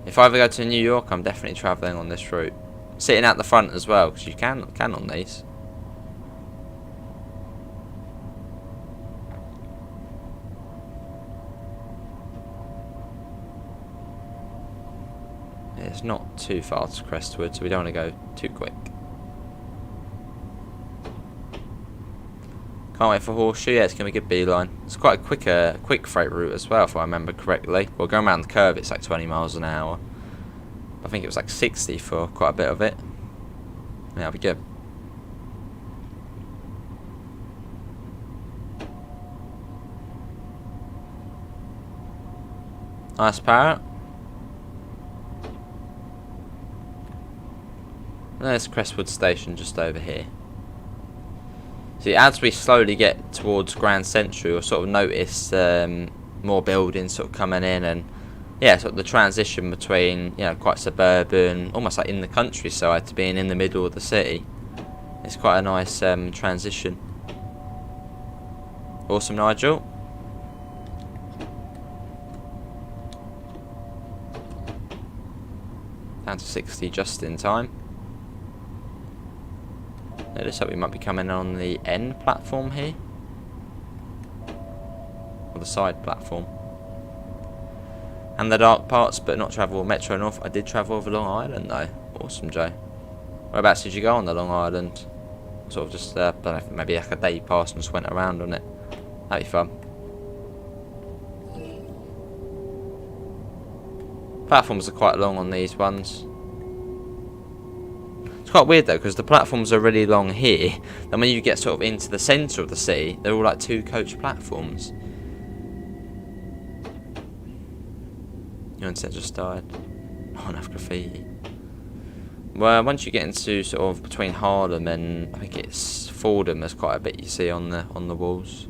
If I ever go to New York, I'm definitely travelling on this route. Sitting out the front as well, because you can on these. It's not too far to Crestwood, so we don't want to go too quick. Can't wait for Horseshoe. Yeah, it's going to be a good beeline. It's quite a quick freight route as well, if I remember correctly. Well, going around the curve, it's like 20 miles an hour. I think it was like 60 for quite a bit of it. Yeah, that'll be good. Nice parrot. There's Crestwood Station just over here. See, as we slowly get towards Grand Central, you'll sort of notice more buildings sort of coming in, and yeah, sort of the transition between, you know, quite suburban, almost like in the countryside, to being in the middle of the city. It's quite a nice transition. Awesome, Nigel. Down to 60 just in time. It looks like we might be coming on the end platform here. Or the side platform. And the dark parts, but not travel Metro North. I did travel over Long Island though. Awesome, Joe. Whereabouts did you go on the Long Island? Sort of just, I don't know, maybe like a day passed and just went around on it. That'd be fun. Platforms are quite long on these ones. It's quite weird though, because the platforms are really long here. Then when you get sort of into the centre of the city, they're all like 2-coach platforms. Your internet just died. Not enough graffiti. Well, once you get into sort of between Harlem and I think it's Fordham, there's quite a bit you see on the walls.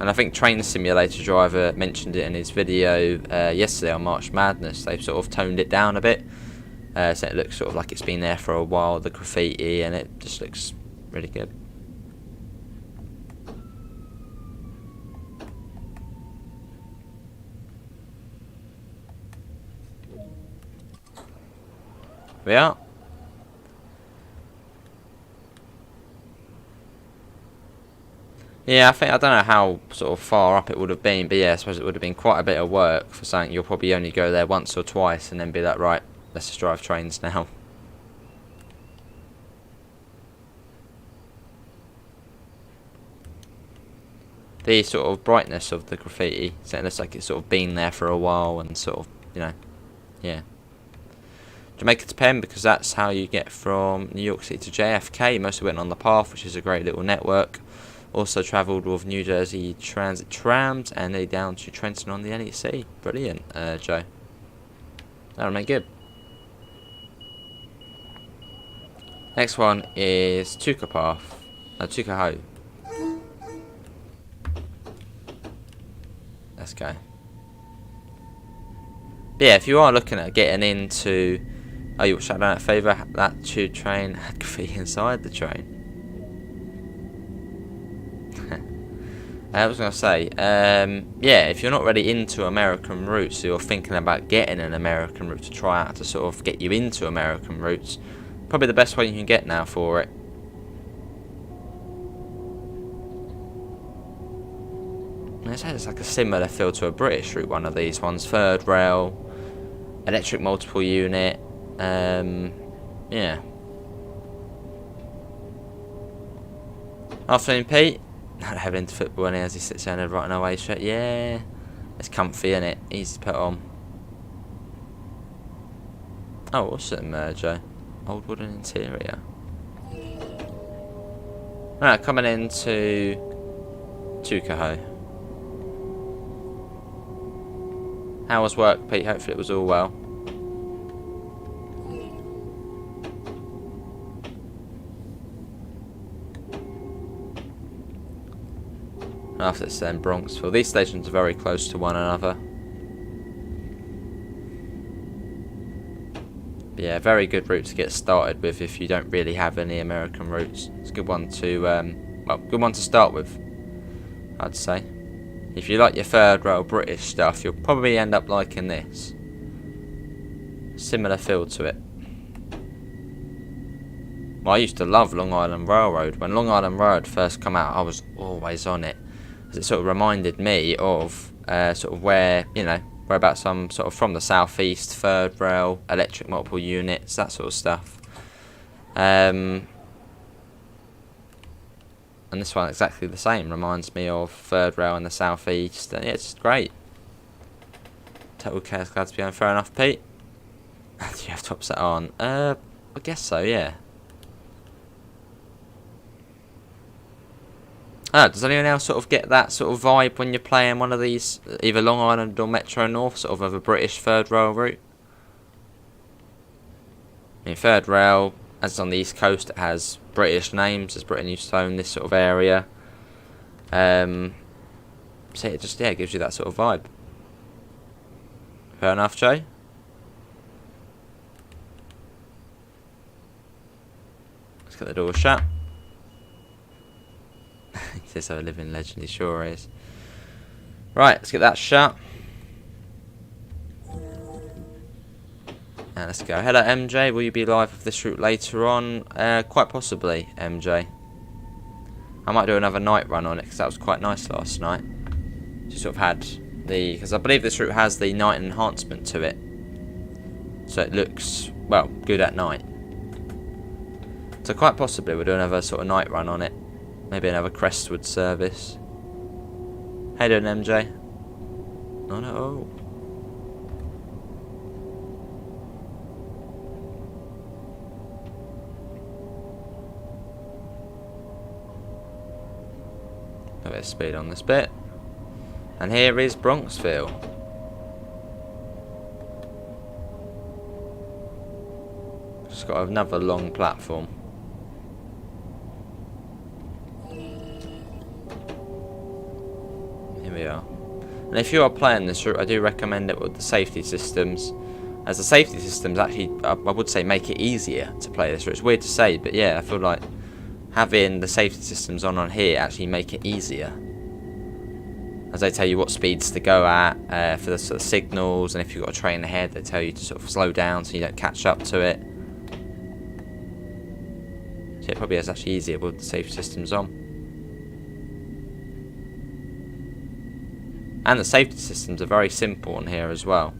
And I think Train Simulator Driver mentioned it in his video yesterday on March Madness. They've sort of toned it down a bit, so it looks sort of like it's been there for a while, the graffiti, and it just looks really good. We are. Yeah, I don't know how sort of far up it would have been, but yeah, I suppose it would have been quite a bit of work for something you'll probably only go there once or twice and then be like, right, let's just drive trains now. The sort of brightness of the graffiti, so it looks like it's sort of been there for a while and sort of, you know, yeah. Jamaica to Penn, because that's how you get from New York City to JFK. Mostly went on the path, which is a great little network. Also travelled with New Jersey Transit trams and then down to Trenton on the NEC. Brilliant, Joe. That'll make good. Next one is Tuckahoe. Let's go. But yeah, if you are looking at getting into Oh, you shut down that favour? That tube train had graffiti inside the train. I was going to say, yeah, if you're not really into American routes, so you're thinking about getting an American route to try out to sort of get you into American routes, probably the best way you can get now for it. It's like a similar feel to a British route, one of these ones. Third rail, electric multiple unit, yeah. Afternoon, Pete. Not having into football and as he sits down and writing away straight. Yeah, it's comfy, isn't it? Easy to put on. Oh, what's it, Joe? Old wooden interior. Right, coming into Tukaho. How was work, Pete? Hopefully it was all well. After it's then Bronxville. These stations are very close to one another. But yeah, very good route to get started with if you don't really have any American routes. It's a good one to, well, good one to start with, I'd say. If you like your third rail British stuff, you'll probably end up liking this. Similar feel to it. Well, I used to love Long Island Railroad. When Long Island Railroad first came out, I was always on it. It sort of reminded me of sort of where, you know, whereabouts I'm sort of from the southeast, third rail, electric multiple units, that sort of stuff. And this one exactly the same, reminds me of third rail in the southeast, and yeah, it's great. Total chaos, glad to be on. Fair enough, Pete. Do you have top set on? I guess so, yeah. Oh, does anyone else sort of get that sort of vibe when you're playing one of these, either Long Island or Metro North, sort of a British third rail route? I mean, third rail, as it's on the East Coast, it has British names, as Britain used to own this sort of area. So it just, yeah, gives you that sort of vibe. Fair enough, Joe? Let's get the door shut. He says I'm a living legend, he sure is. Right, let's get that shut. And let's go. Hello, MJ. Will you be live with this route later on? Quite possibly, MJ. I might do another night run on it because that was quite nice last night. Just sort of had the, because I believe this route has the night enhancement to it, so it looks, well, good at night. So quite possibly we'll do another sort of night run on it. Maybe another Crestwood service. How you doing, MJ? Oh no. A bit of speed on this bit. And here is Bronxville. Just got another long platform. We are. And if you are playing this route, I do recommend it with the safety systems, as the safety systems actually, I would say, make it easier to play this route. It's weird to say, but yeah, I feel like having the safety systems on here actually make it easier, as they tell you what speeds to go at for the sort of signals, and if you've got a train ahead, they tell you to sort of slow down so you don't catch up to it. So it probably is actually easier with the safety systems on. And the safety systems are very simple on here as well.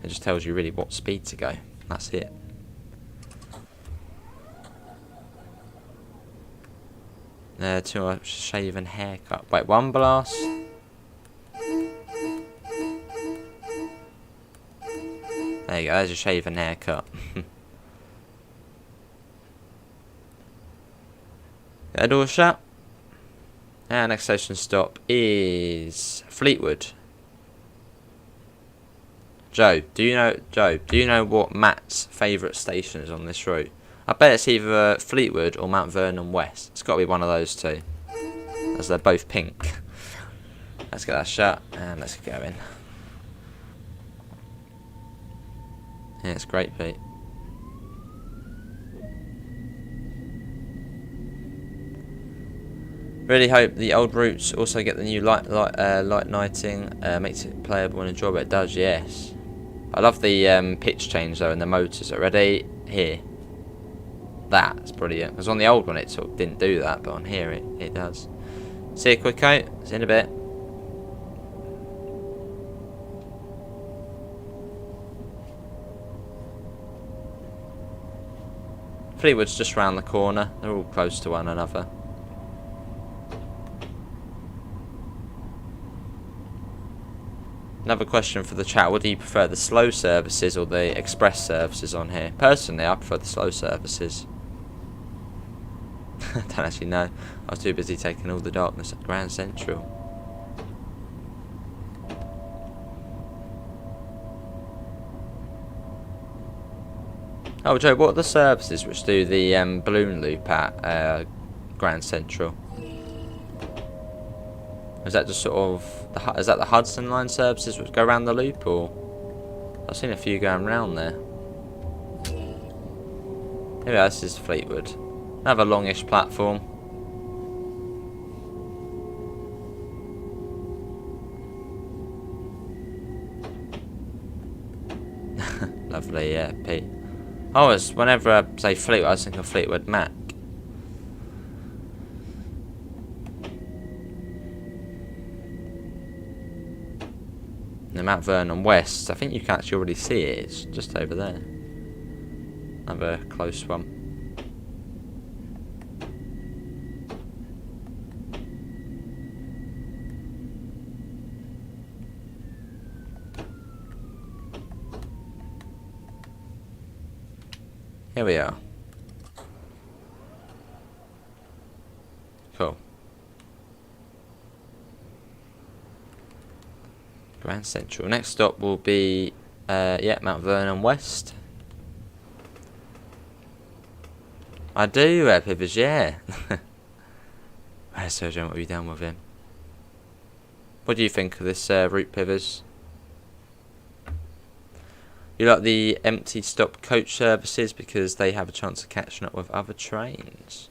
It just tells you really what speed to go. That's it. To a shaven haircut. Wait, one blast. There you go, there's a shaven haircut. That door shut. And next station stop is Fleetwood. Joe, do you know what Matt's favourite station is on this route? I bet it's either Fleetwood or Mount Vernon West. It's got to be one of those two, as they're both pink. Let's get that shut and let's get going. Yeah, it's great, Pete. Really hope the old routes also get the new light lighting, makes it playable and enjoyable. It does, yes. I love the pitch change though, and the motors already here. That's brilliant. Because on the old one it sort of didn't do that, but on here it does. See you, Quicko. See you in a bit. Fleetwood's just round the corner. They're all close to one another. Another question for the chat. What do you prefer, the slow services or the express services on here? Personally, I prefer the slow services. I don't actually know. I was too busy taking all the darkness at Grand Central. Oh, Joe, what are the services which do the balloon loop at Grand Central? Is that just sort of is that the Hudson Line services which go around the loop, or I've seen a few going round there. Yeah, this is Fleetwood. Another longish platform. Lovely, yeah, Pete. Whenever I say Fleetwood, I think of Fleetwood Mac. The Mount Vernon West, I think you can actually already see it. It's just over there. Another close one. Here we are. Cool. Grand Central. Next stop will be, Mount Vernon West. I do, Pivers, yeah. Where's Sergio? What have you done with him? What do you think of this route, Pivers? You like the empty stop coach services because they have a chance of catching up with other trains.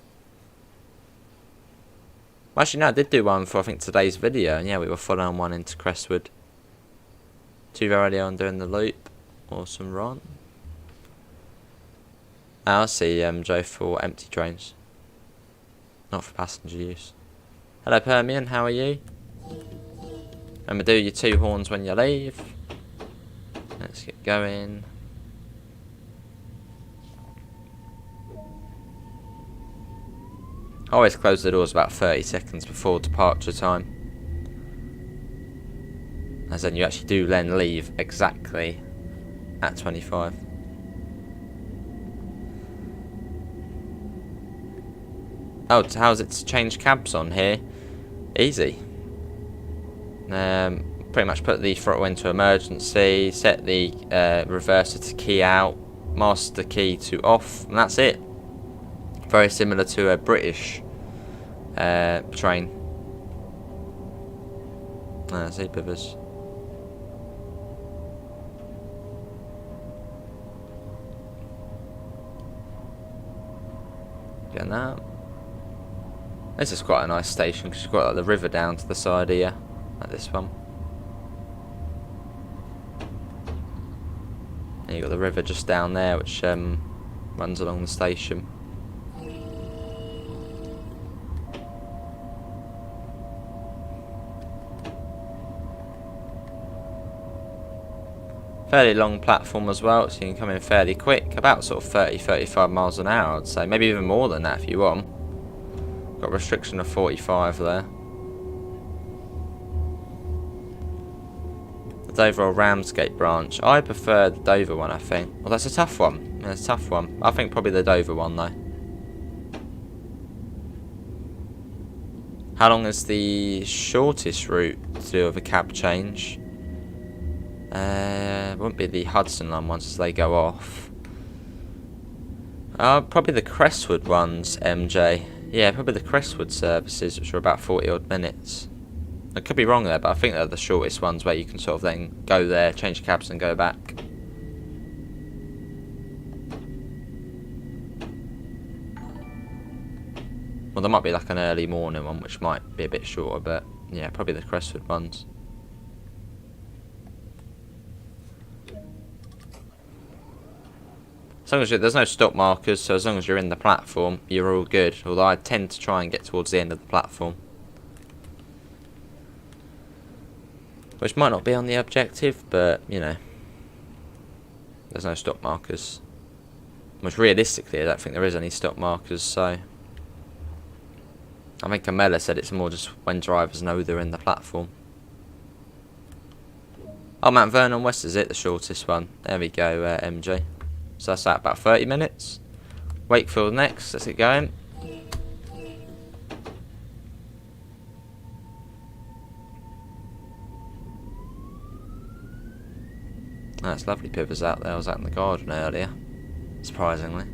Well, actually, no, I did do one for, I think, today's video. And yeah, we were following one into Crestwood. 2 early on doing the loop. Awesome run. I see, Joe, for empty trains. Not for passenger use. Hello, Permian, how are you? Remember, do your 2 horns when you leave. Let's get going. I always close the doors about 30 seconds before departure time. As then you actually do then leave exactly at 25. Oh, how's it to change cabs on here? Easy. Pretty much put the throttle into emergency, set the reverser to key out, master key to off, and that's it. Very similar to a British train. See, Pivers. Getting that. This is quite a nice station because you've got like, the river down to the side here, like this one. And you've got the river just down there which runs along the station. Fairly long platform as well, so you can come in fairly quick, about sort of 30-35 miles an hour I'd say, maybe even more than that if you want. Got a restriction of 45 there. The Dover or Ramsgate branch, I prefer the Dover one I think. Well, that's a tough one, yeah, it's a tough one. I think probably the Dover one though. How long is the shortest route to do with a cab change? It wouldn't be the Hudson Line ones as they go off. Probably the Crestwood ones, MJ. Yeah, probably the Crestwood services, which are about 40 odd minutes. I could be wrong there, but I think they're the shortest ones where you can sort of then go there, change cabs and go back. Well, there might be like an early morning one, which might be a bit shorter, but yeah, probably the Crestwood ones. As long as there's no stop markers, so as long as you're in the platform, you're all good. Although I tend to try and get towards the end of the platform, which might not be on the objective, but you know, there's no stop markers. Which realistically, I don't think there is any stop markers, so I think Camilla said it's more just when drivers know they're in the platform. Oh, Mount Vernon West is it, the shortest one. There we go, MG. So that's about 30 minutes. Wakefield next, let's get going. That's lovely pivers out there. I was out in the garden earlier, surprisingly.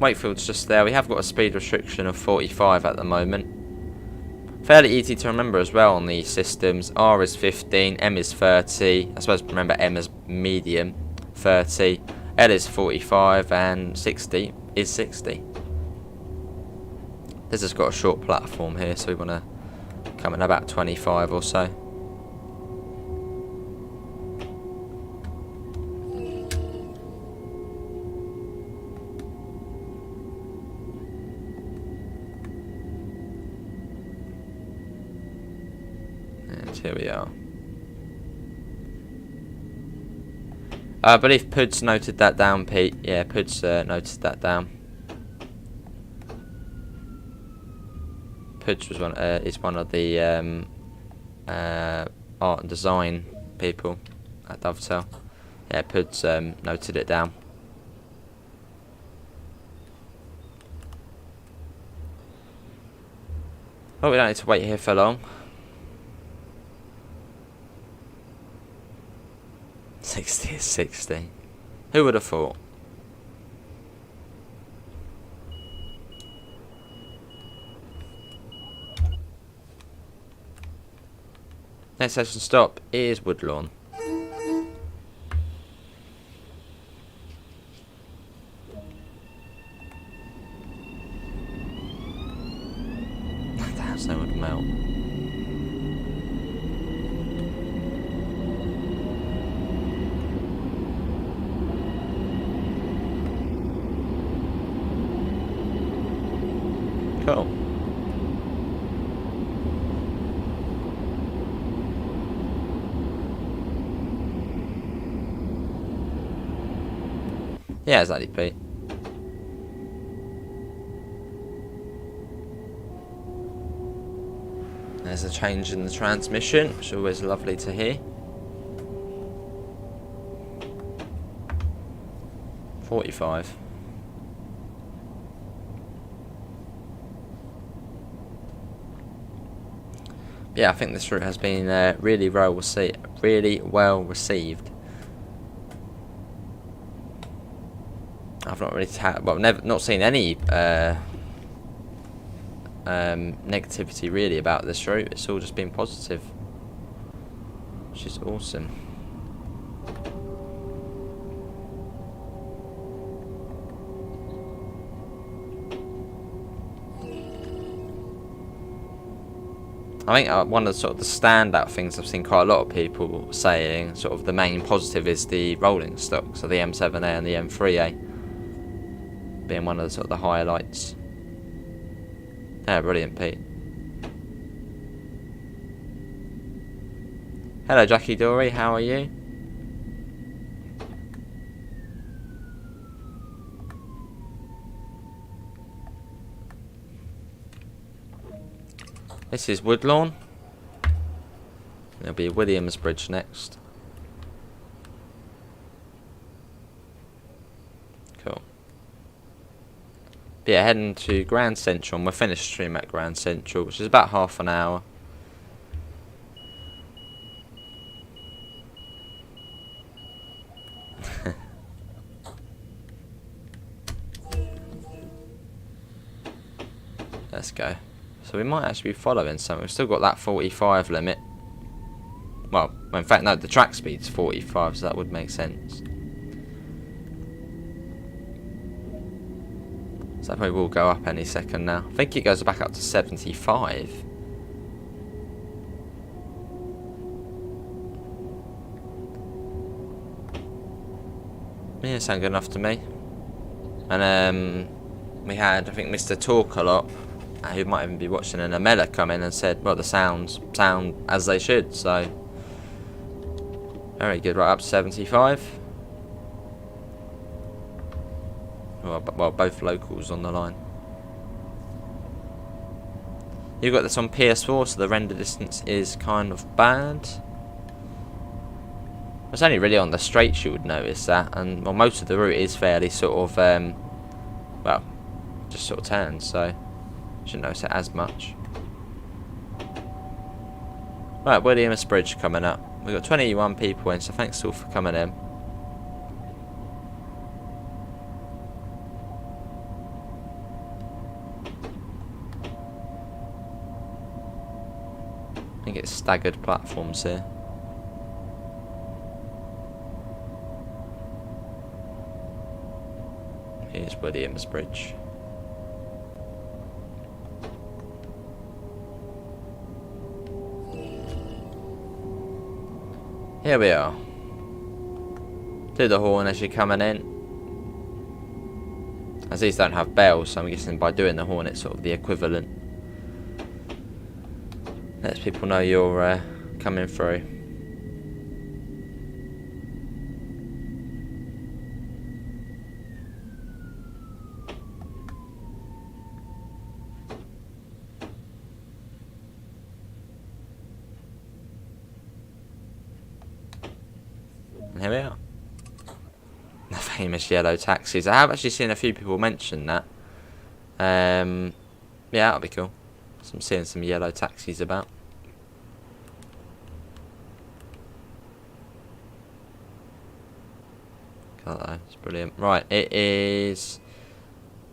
Wakefield's just there. We have got a speed restriction of 45 at the moment. Fairly easy to remember as well on these systems. R is 15, M is 30. I suppose remember M is medium, 30. L is 45, and 60 is 60. This has got a short platform here, so we want to come in about 25 or so. Here we are. I believe Puds noted that down, Pete. Yeah, Puds noted that down. Puds was is one of the art and design people at Dovetail. Yeah, Puds noted it down. Oh, we don't need to wait here for long. 60 is 60. Who would have thought? Next station stop is Woodlawn. That house they would melt. Cool. Yeah, exactly, Pete. There's a change in the transmission, which is always lovely to hear. 45. Yeah, I think this route has been really well received. I've not really not seen any negativity really about this route. It's all just been positive, which is awesome. I think one of the sort of the standout things I've seen quite a lot of people saying, sort of the main positive, is the rolling stock. So the M7A and the M3A being one of the sort of the highlights. Yeah, brilliant, Pete. Hello, Jackie Dory. How are you? This is Woodlawn. There'll be Williamsbridge next. Cool. But yeah, heading to Grand Central, and we'll finish stream at Grand Central, which is about half an hour. Let's go. So we might actually be following something. We've still got that 45 limit. Well, in fact, no, the track speed's 45, so that would make sense. So that probably will go up any second now. I think it goes back up to 75. Yeah, sound good enough to me. And we had, I think, Mr. Talk a lot, who might even be watching an Amela, come in and said, well, the sounds sound as they should. So very good, right up to 75. Well, both locals on the line. You've got this on PS4, so the render distance is kind of bad. It's only really on the straights you would notice that, and well, most of the route is fairly sort of, well, just sort of turns, so you shouldn't notice it as much. Right, Williamsbridge coming up. We've got 21 people in, so thanks all for coming in. I think it's staggered platforms here. Here's Williamsbridge. Here we are. Do the horn as you're coming in. As these don't have bells, so I'm guessing by doing the horn it's sort of the equivalent. Lets people know you're coming through. And here we are. The famous yellow taxis. I have actually seen a few people mention that. Yeah, that'll be cool. So I'm seeing some yellow taxis about. It's brilliant. Right, it is.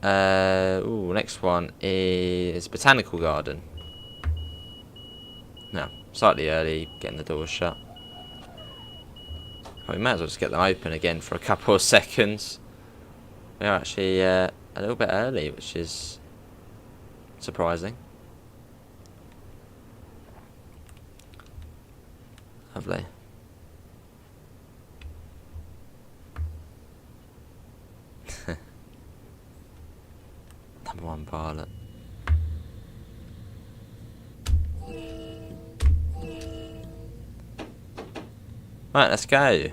Next one is Botanical Garden. No, slightly early, getting the doors shut. We might as well just get them open again for a couple of seconds. We are actually a little bit early, which is surprising. Lovely. Number one pilot. Right, let's go.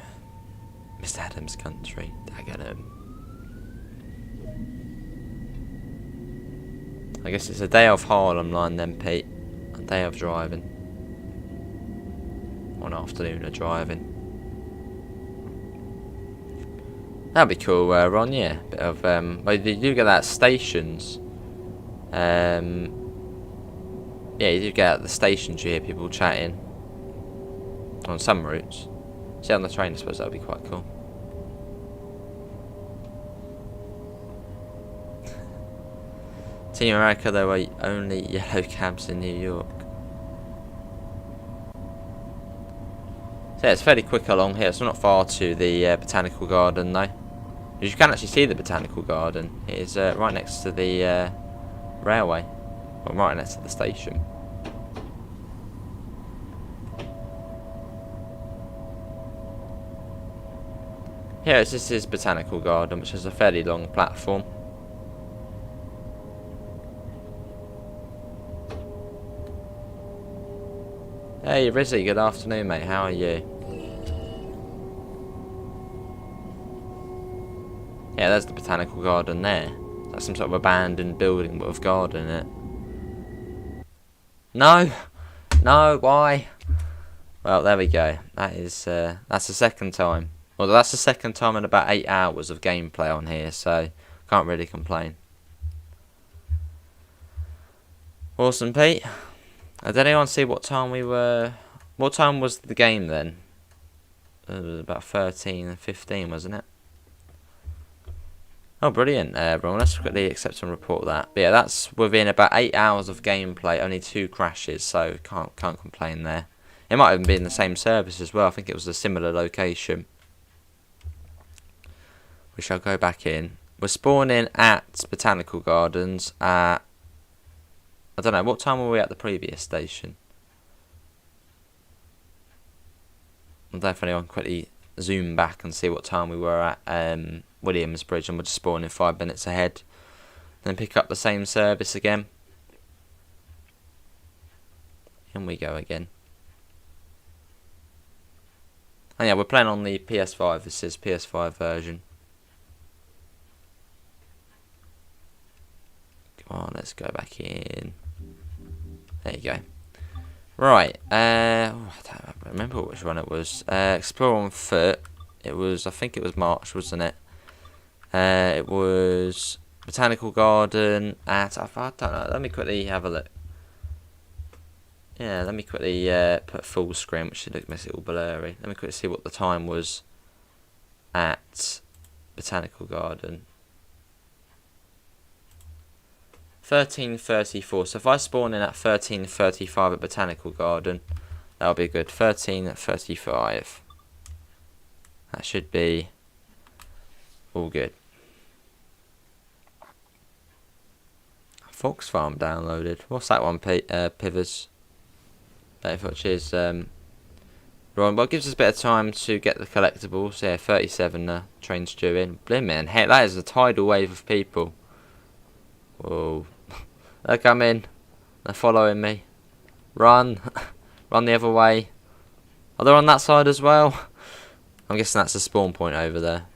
Mr. Adams' country. Dagenham. I guess it's a day off Harlem line then, Pete. A day of driving. Or an afternoon of driving. That'd be cool, Ron, yeah. Bit of, well, you do get that at stations. Yeah, you do get at the stations, you hear people chatting. On some routes. See, on the train, I suppose that would be quite cool. Team America, there were only yellow cabs in New York. So yeah, it's fairly quick along here. It's not far to the Botanical Garden, though. You can actually see the Botanical Garden. It is right next to the railway. Well, right next to the station. Yeah, this is Botanical Garden, which has a fairly long platform. Hey Rizzy, good afternoon mate, how are you? Yeah, there's the Botanical Garden there. That's some sort of abandoned building with a garden in it. No! No, why? Well, there we go. That is, that's the second time. Well, that's the second time in about 8 hours of gameplay on here, so can't really complain. Awesome, Pete. Did anyone see what time we were... What time was the game then? It was about 13 and 15, wasn't it? Oh, brilliant, everyone. Let's quickly accept and report that. But yeah, that's within about 8 hours of gameplay, only 2 crashes, so can't complain there. It might even be in the same service as well. I think it was a similar location. We shall go back in We're spawning at Botanical Gardens at, I don't know, what time were we at the previous station? I'll definitely quickly zoom back and see what time we were at Williamsbridge, and we're just spawning 5 minutes ahead. Then pick up the same service again. And we go again. And yeah, we're playing on the PS5. This is PS5 version. Come on, let's go back in. There you go. Right. I don't remember which one it was. Explore on foot. It was. I think it was March, wasn't it? It was Botanical Garden at. I don't know. Let me quickly have a look. Yeah, let me quickly put full screen, which should make it all blurry. Let me quickly see what the time was at Botanical Garden. 13:34. So if I spawn in at 13:35 at Botanical Garden, that'll be good. 13:35. That should be all good. Fox Farm downloaded. What's that one, Pivers? Which is Ron. Well, it gives us a bit of time to get the collectibles. Yeah, 37 trains due in. Blimmin', heck, that is a tidal wave of people. Whoa. They're coming. They're following me. Run. Run the other way. Are they on that side as well? I'm guessing that's the spawn point over there.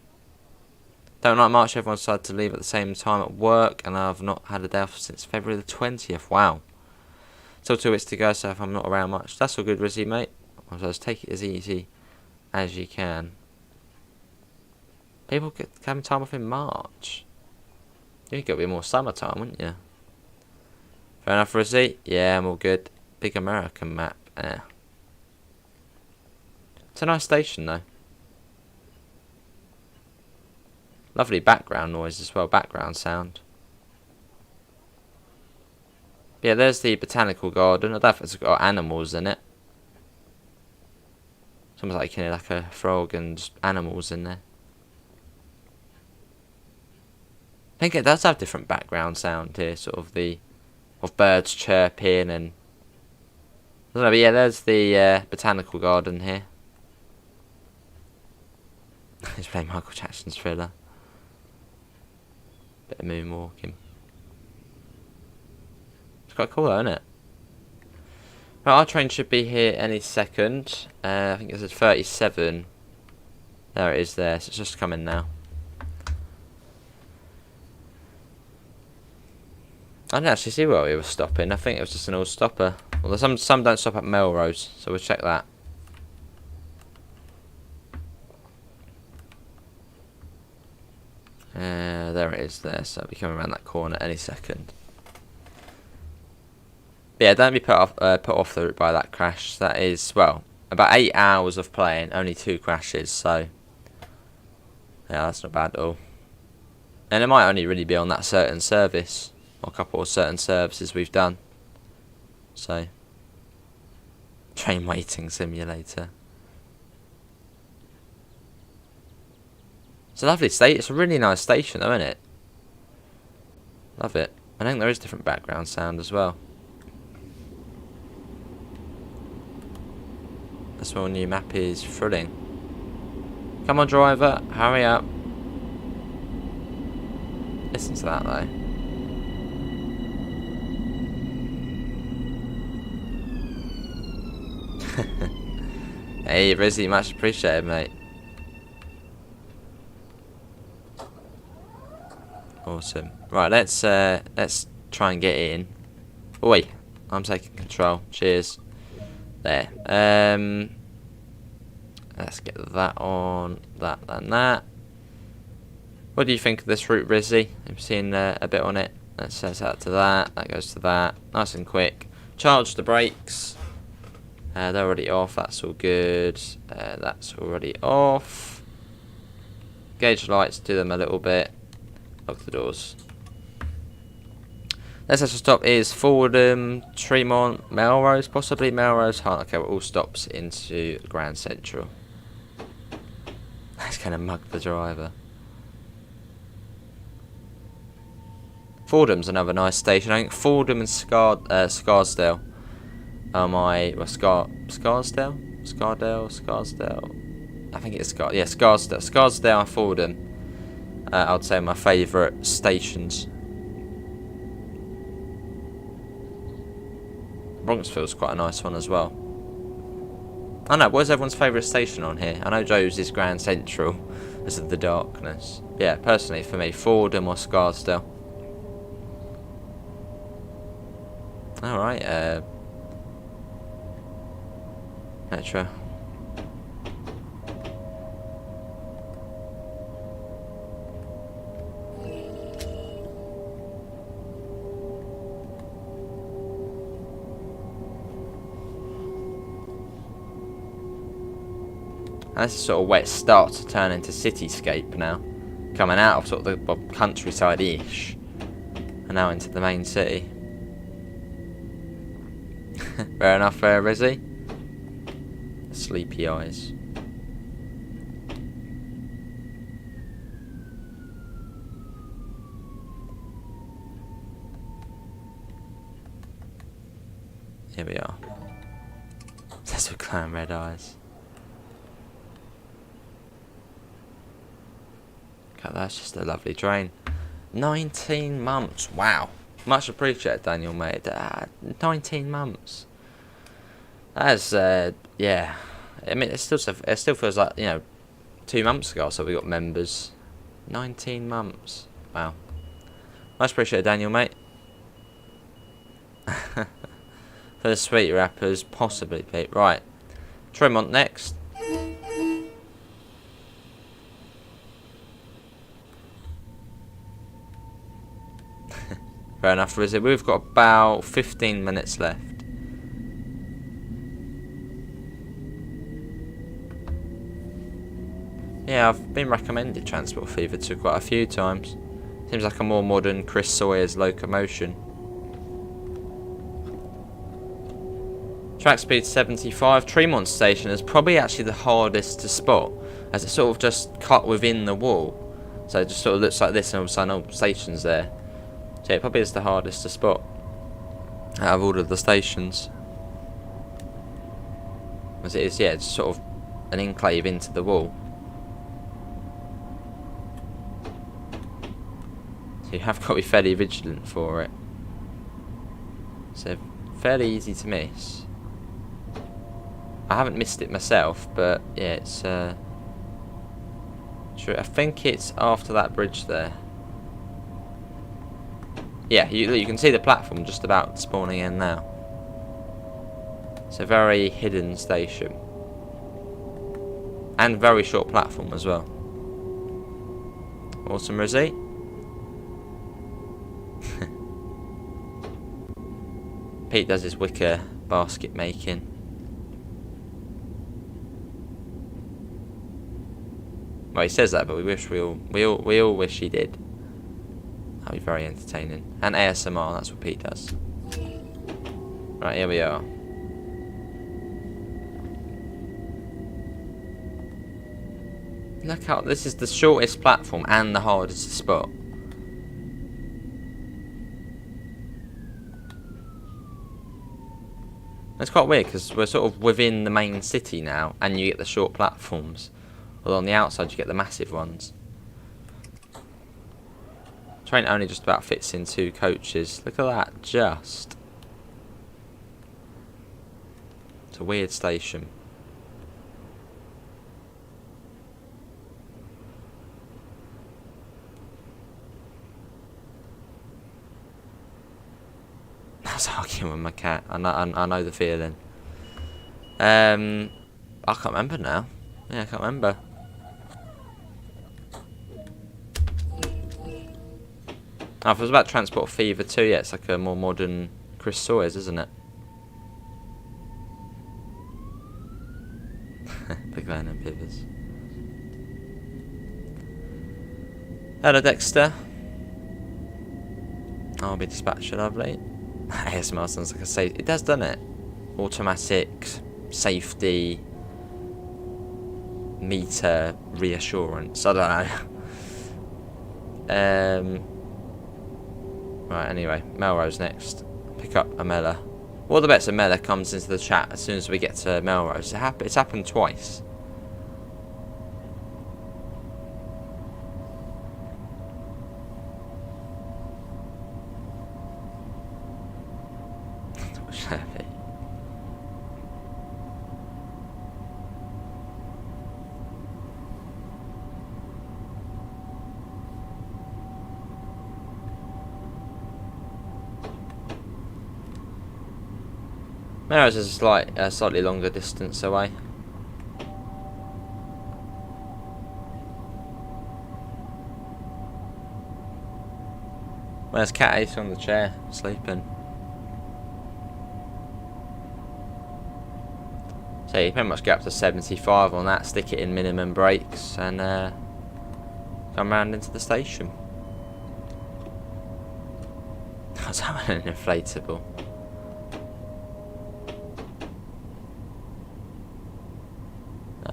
Don't like March, everyone decided to leave at the same time at work, and I've not had a day off since February the 20th. Wow. Still 2 weeks to go, so if I'm not around much, that's all good, Rizzy, mate. So just take it as easy as you can. People get having time off in March. You think it'll be more summertime, wouldn't you? Fair enough, Rizzy. Yeah, I'm all good. Big American map. It's a nice station, though. Lovely background noise as well, background sound. Yeah, there's the Botanical Garden. I don't know if it's got animals in it. Sounds like you know, like a frog and animals in there. I think it does have different background sound here, sort of of birds chirping and I don't know, but yeah, there's the Botanical Garden here. He's playing Michael Jackson's Thriller. Bit of moonwalking. It's quite cool though, isn't it? Right, our train should be here any second. I think it's at 37. There it is there, so it's just coming now. I didn't actually see where we were stopping. I think it was just an old stopper. Well, some don't stop at Melrose, so we'll check that. There it is there, so I'll be coming around that corner any second. But yeah, don't be put off the route by that crash. That is, well, about 8 hours of playing, only 2 crashes, so yeah, that's not bad at all. And it might only really be on that certain service, or a couple of certain services we've done. So, train waiting simulator. It's a lovely state. It's a really nice station, though, isn't it? Love it. I think there is different background sound as well. This one new map is thrilling. Come on, driver, hurry up. Listen to that though. Hey, Rizzy, much appreciated, mate. Awesome. Right, let's try and get in. Oh wait, I'm taking control. Cheers. There. Let's get that on. That and that. What do you think of this route, Rizzy? I've seen a bit on it. Let's set that to that. That goes to that. Nice and quick. Charge the brakes. They're already off. That's all good. That's already off. Gauge lights. Do them a little bit. Lock the doors. Next actual stop is Fordham, Tremont, Melrose, possibly Melrose. Okay, we're all stops into Grand Central. That's going to mug the driver. Fordham's another nice station. I think Fordham and Scarsdale are my... Well, Scarsdale? Scarsdale? I think it's Scarsdale. Scarsdale and Fordham. I'd say my favourite stations. Bronxville's quite a nice one as well. I know, what is everyone's favourite station on here? I know Joe's is Grand Central because of the darkness. Yeah, personally for me, Fordham or Scarsdale. Alright, Metro. And this is sort of where it starts to turn into cityscape now. Coming out of sort of the countryside-ish. And now into the main city. Fair enough, Rizzy. Sleepy eyes. Here we are. That's with clown red eyes. God, that's just a lovely train. 19 months. Wow. Much appreciated, Daniel, mate. 19 months. That's, yeah. I mean, it still feels like, you know, 2 months ago, so we got members. 19 months. Wow. Much appreciated, Daniel, mate. For the sweet rappers, possibly, Pete. Right. Tremont next. Fair enough, Rizzy. We've got about 15 minutes left. Yeah, I've been recommended Transport Fever to quite a few times. Seems like a more modern Chris Sawyer's locomotion. Track speed 75. Tremont Station is probably actually the hardest to spot, as it's sort of just cut within the wall. So it just sort of looks like this, and all of a sudden, oh, station's there. So it probably is the hardest to spot out of all of the stations. As it is, yeah, it's sort of an enclave into the wall. So you have got to be fairly vigilant for it. So fairly easy to miss. I haven't missed it myself, but yeah, it's true. I think it's after that bridge there. Yeah, you can see the platform just about spawning in now. It's a very hidden station. And very short platform as well. Awesome, Rizzy. Pete does his wicker basket making. Well, he says that, but we all wish he did. That'd be very entertaining. And ASMR, that's what Pete does. Right, here we are. Look out, this is the shortest platform and the hardest to spot. It's quite weird because we're sort of within the main city now, and you get the short platforms. Although on the outside you get the massive ones. Train only just about fits in 2 coaches. Look at that, just. It's a weird station. I was arguing with my cat. I know the feeling. I can't remember now. Yeah, I can't remember. Oh, if it was about Transport Fever 2, yeah, it's like a more modern Chris Sawyer's, isn't it? Big Glen and Pivers. Hello, Dexter. I'll be dispatcher, lovely. ASMR sounds like a safe. It does, doesn't it? Automatic, safety, meter, reassurance. I don't know. Right, anyway, Melrose next. Pick up Amela. All the bets Amela comes into the chat as soon as we get to Melrose. It's happened twice. Melrose is a slightly longer distance away. Where's Cat Ace on the chair, sleeping? So you pretty much get up to 75 on that, stick it in minimum brakes, and come round into the station. I was having an inflatable.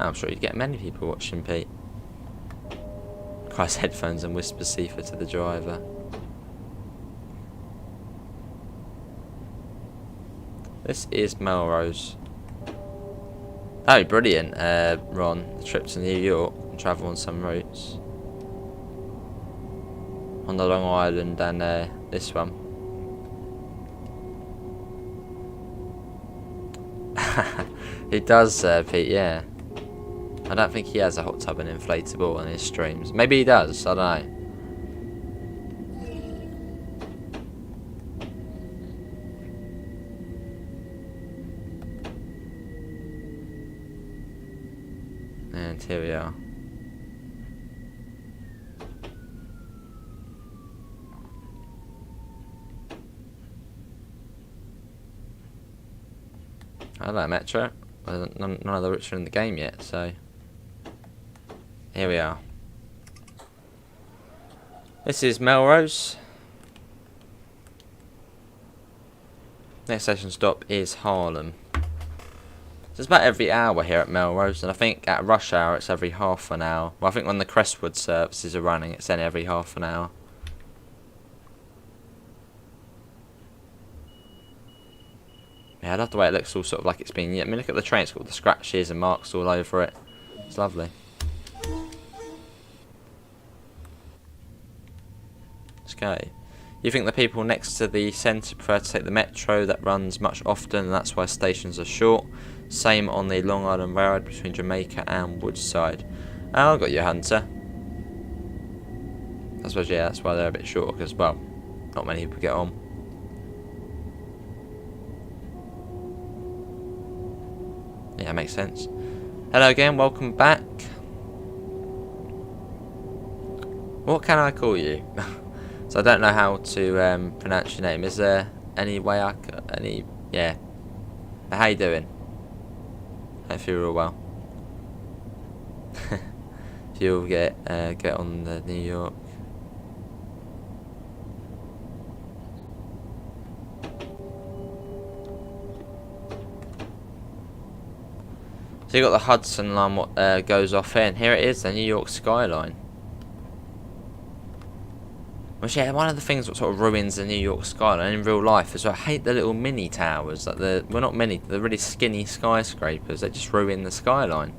I'm sure you'd get many people watching Pete. Cries headphones and whispers Sifa to the driver. This is Melrose. Oh, brilliant, Ron. The trip to New York and travel on some routes. On the Long Island and this one. He does, Pete, yeah. I don't think he has a hot tub and inflatable on his streams. Maybe he does, I don't know. And here we are. Hello, Metro. None of the routes are in the game yet, so here we are. This is Melrose. Next station stop is Harlem. So it's about every hour here at Melrose, and I think at rush hour it's every half an hour. Well, I think when the Crestwood services are running, it's then every half an hour. Yeah, I love the way it looks all sort of like it's been. I mean, look at the train, it's got the scratches and marks all over it. It's lovely. Let's go. You think the people next to the centre prefer to take the metro that runs much often, and that's why stations are short. Same on the Long Island Railroad between Jamaica and Woodside. Oh, I got you, Hunter. I suppose, yeah, that's why they're a bit shorter, because, well, not many people get on. Yeah, makes sense. Hello again, welcome back. What can I call you? So I don't know how to pronounce your name. Is there any way I could, yeah. How you doing? Hope you're all well. If you'll get on the New York. So you got the Hudson line, what goes off here, and here it is, the New York skyline. Which, yeah, one of the things that sort of ruins the New York skyline in real life is I hate the little mini towers, like well, not mini, the really skinny skyscrapers. They just ruin the skyline.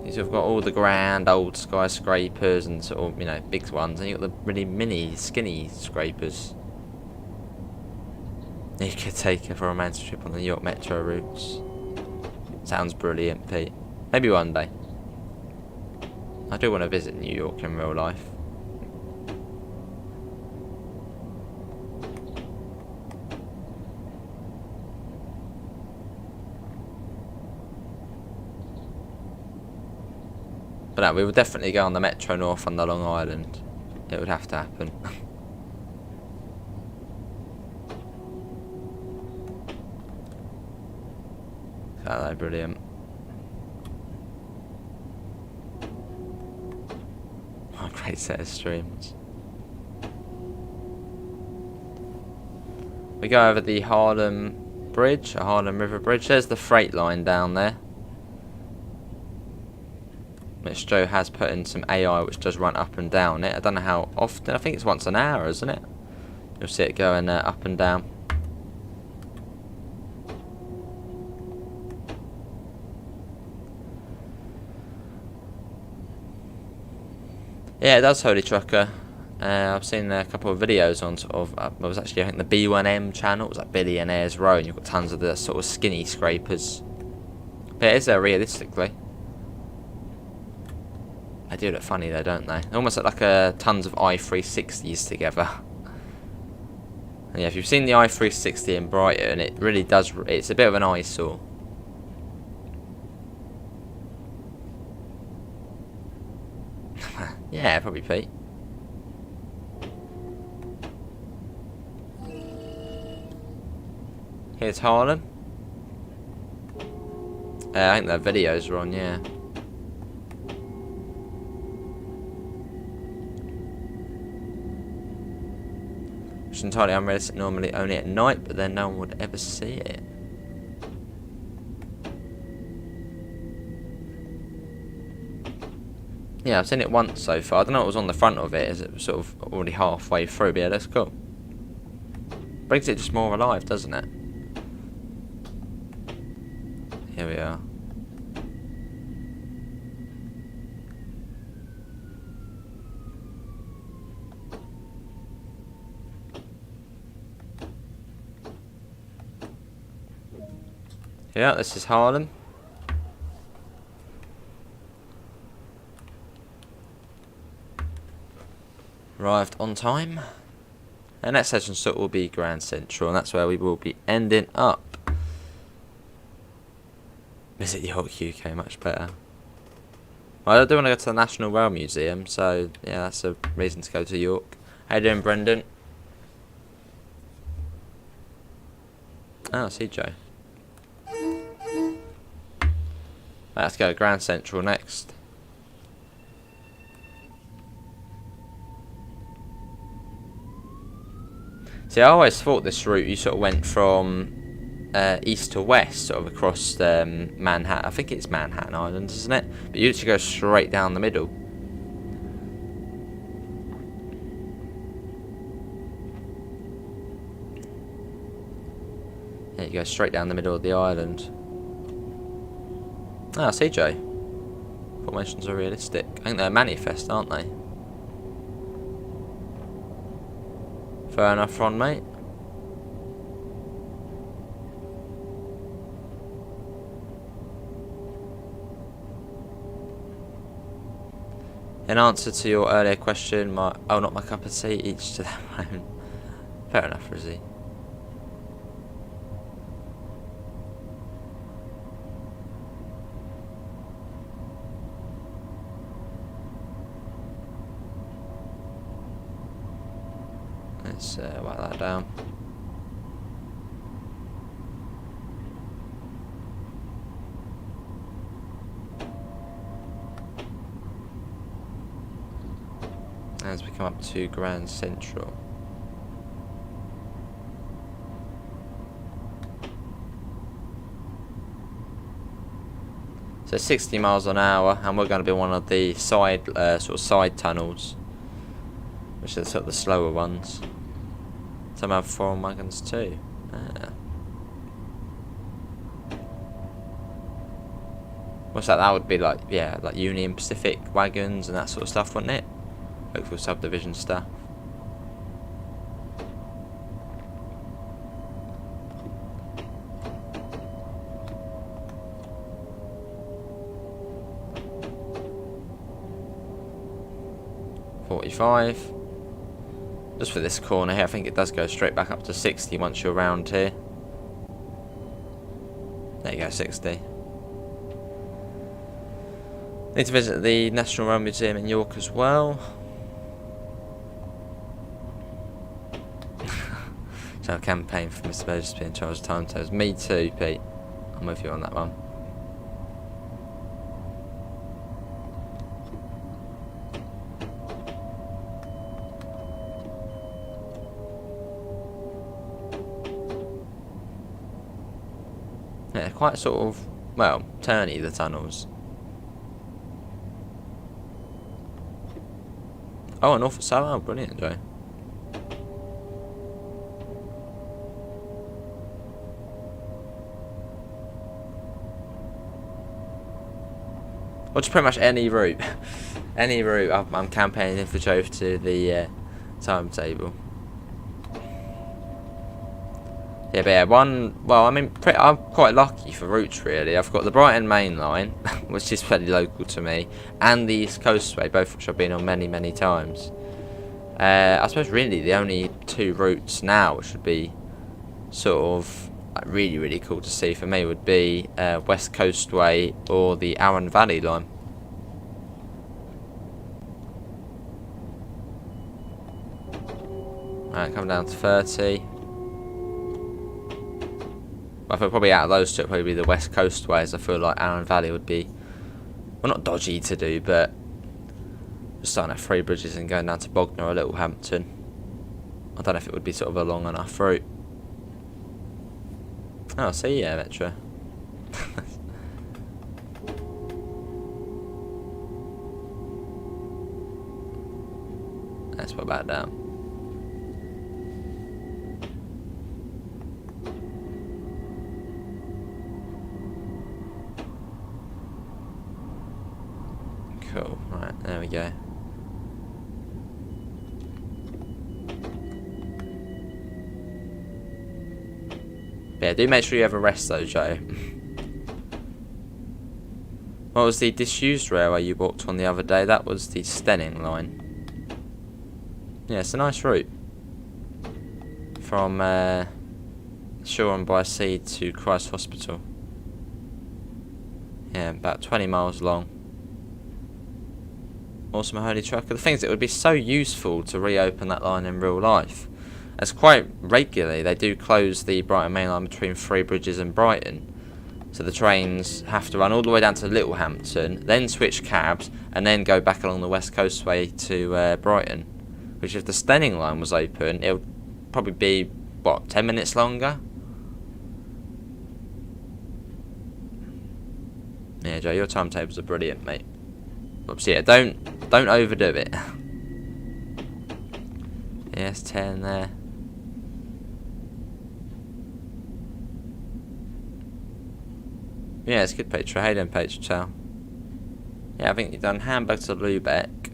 You've got all the grand old skyscrapers and sort of, you know, big ones, and you've got the really mini, skinny scrapers. You could take her for a romantic trip on the New York Metro routes. Sounds brilliant, Pete. Maybe one day. I do want to visit New York in real life. But no, we would definitely go on the Metro North on the Long Island. It would have to happen. Hello, brilliant. What a great set of streams. We go over the Harlem Bridge, a Harlem River Bridge. There's the freight line down there. which Joe has put in some AI which does run up and down it. I don't know how often. I think it's once an hour, isn't it? You'll see it going up and down. Yeah, it does, Holy Trucker. I've seen a couple of videos on sort of, it was actually, I think, the B1M channel. It was like Billionaires Row, and you've got tons of the sort of skinny scrapers. But it is there realistically. They do look funny though, don't they? They almost look like tons of i360s together. And yeah, if you've seen the i360 in Brighton, it really does, it's a bit of an eyesore. Yeah, probably Pete. Here's Harlem. I think their videos are on, yeah. Which is entirely unrealistic, normally only at night, but then no one would ever see it. Yeah, I've seen it once so far. I don't know what was on the front of it, as it was sort of already halfway through, but yeah, that's cool. Brings it just more alive, doesn't it? Here we are. Yeah, this is Harlem. Arrived on time. And next session sort will be Grand Central, and that's where we will be ending up. Visit York, UK, much better. Well, I do want to go to the National Rail Museum, so yeah, that's a reason to go to York. How you doing, Brendan? Oh, I see Joe. Let's go to Grand Central next. See, I always thought this route you sort of went from east to west, sort of across Manhattan. I think it's Manhattan Island, isn't it? But you literally go straight down the middle. Yeah, you go straight down the middle of the island. Ah, see, Joe. Formations are realistic. I think they're manifest, aren't they? Fair enough, Ron, mate. In answer to your earlier question, not my cup of tea, each to their own. Fair enough, Rizzy. Let's whack that down. As we come up to Grand Central. So 60 miles an hour, and we're going to be one of the side sort of side tunnels, which are sort of the slower ones. Some have foreign wagons too. Ah. What's that? That would be like, yeah, like Union Pacific wagons and that sort of stuff, wouldn't it? Oakville subdivision stuff. .45. Just for this corner here, I think it does go straight back up to 60 once you're around here. There you go, 60. Need to visit the National Rail Museum in York as well. So campaign for Mr. Burgess to be in charge of timetables. Me too, Pete. I'm with you on that one. Yeah, quite sort of, well, turny, the tunnels. Oh, Norfolk Southern. Oh, brilliant, Joe. Or just pretty much any route. Any route. I'm campaigning for Joe to the timetable. Yeah, but yeah, well, I mean, I'm quite lucky for routes, really. I've got the Brighton Main Line, which is fairly local to me, and the East Coastway, both which I've been on many, many times. I suppose really the only two routes now which would be sort of like really, really cool to see for me would be West Coastway or the Arun Valley Line. Alright, come down to 30. I feel probably out of those two, it'd probably be the West Coastway, as I feel like Arun Valley would be, well, not dodgy to do, but just starting at Three Bridges and going down to Bognor or Littlehampton. I don't know if it would be sort of a long enough route. Oh, see, yeah, Metro. Let's put that down. Cool, right, there we go. Yeah, do make sure you have a rest though, Joe. What was the disused railway you walked on the other day? That was the Stenning line. Yeah, it's a nice route. From Shoreham by Sea to Christ Hospital. Yeah, about 20 miles long. Awesome Holy Trucker. The thing is, it would be so useful to reopen that line in real life, as quite regularly they do close the Brighton Main Line between Three Bridges and Brighton. So the trains have to run all the way down to Littlehampton, then switch cabs, and then go back along the West Coastway to Brighton. Which, if the Stenning line was open, it would probably be, what, 10 minutes longer? Yeah, Joe, your timetables are brilliant, mate. Oops, yeah, don't overdo it. Yes, 10 there. Yeah, it's a good picture. Hey then, picture. Yeah, I think you've done Hamburg to Lübeck.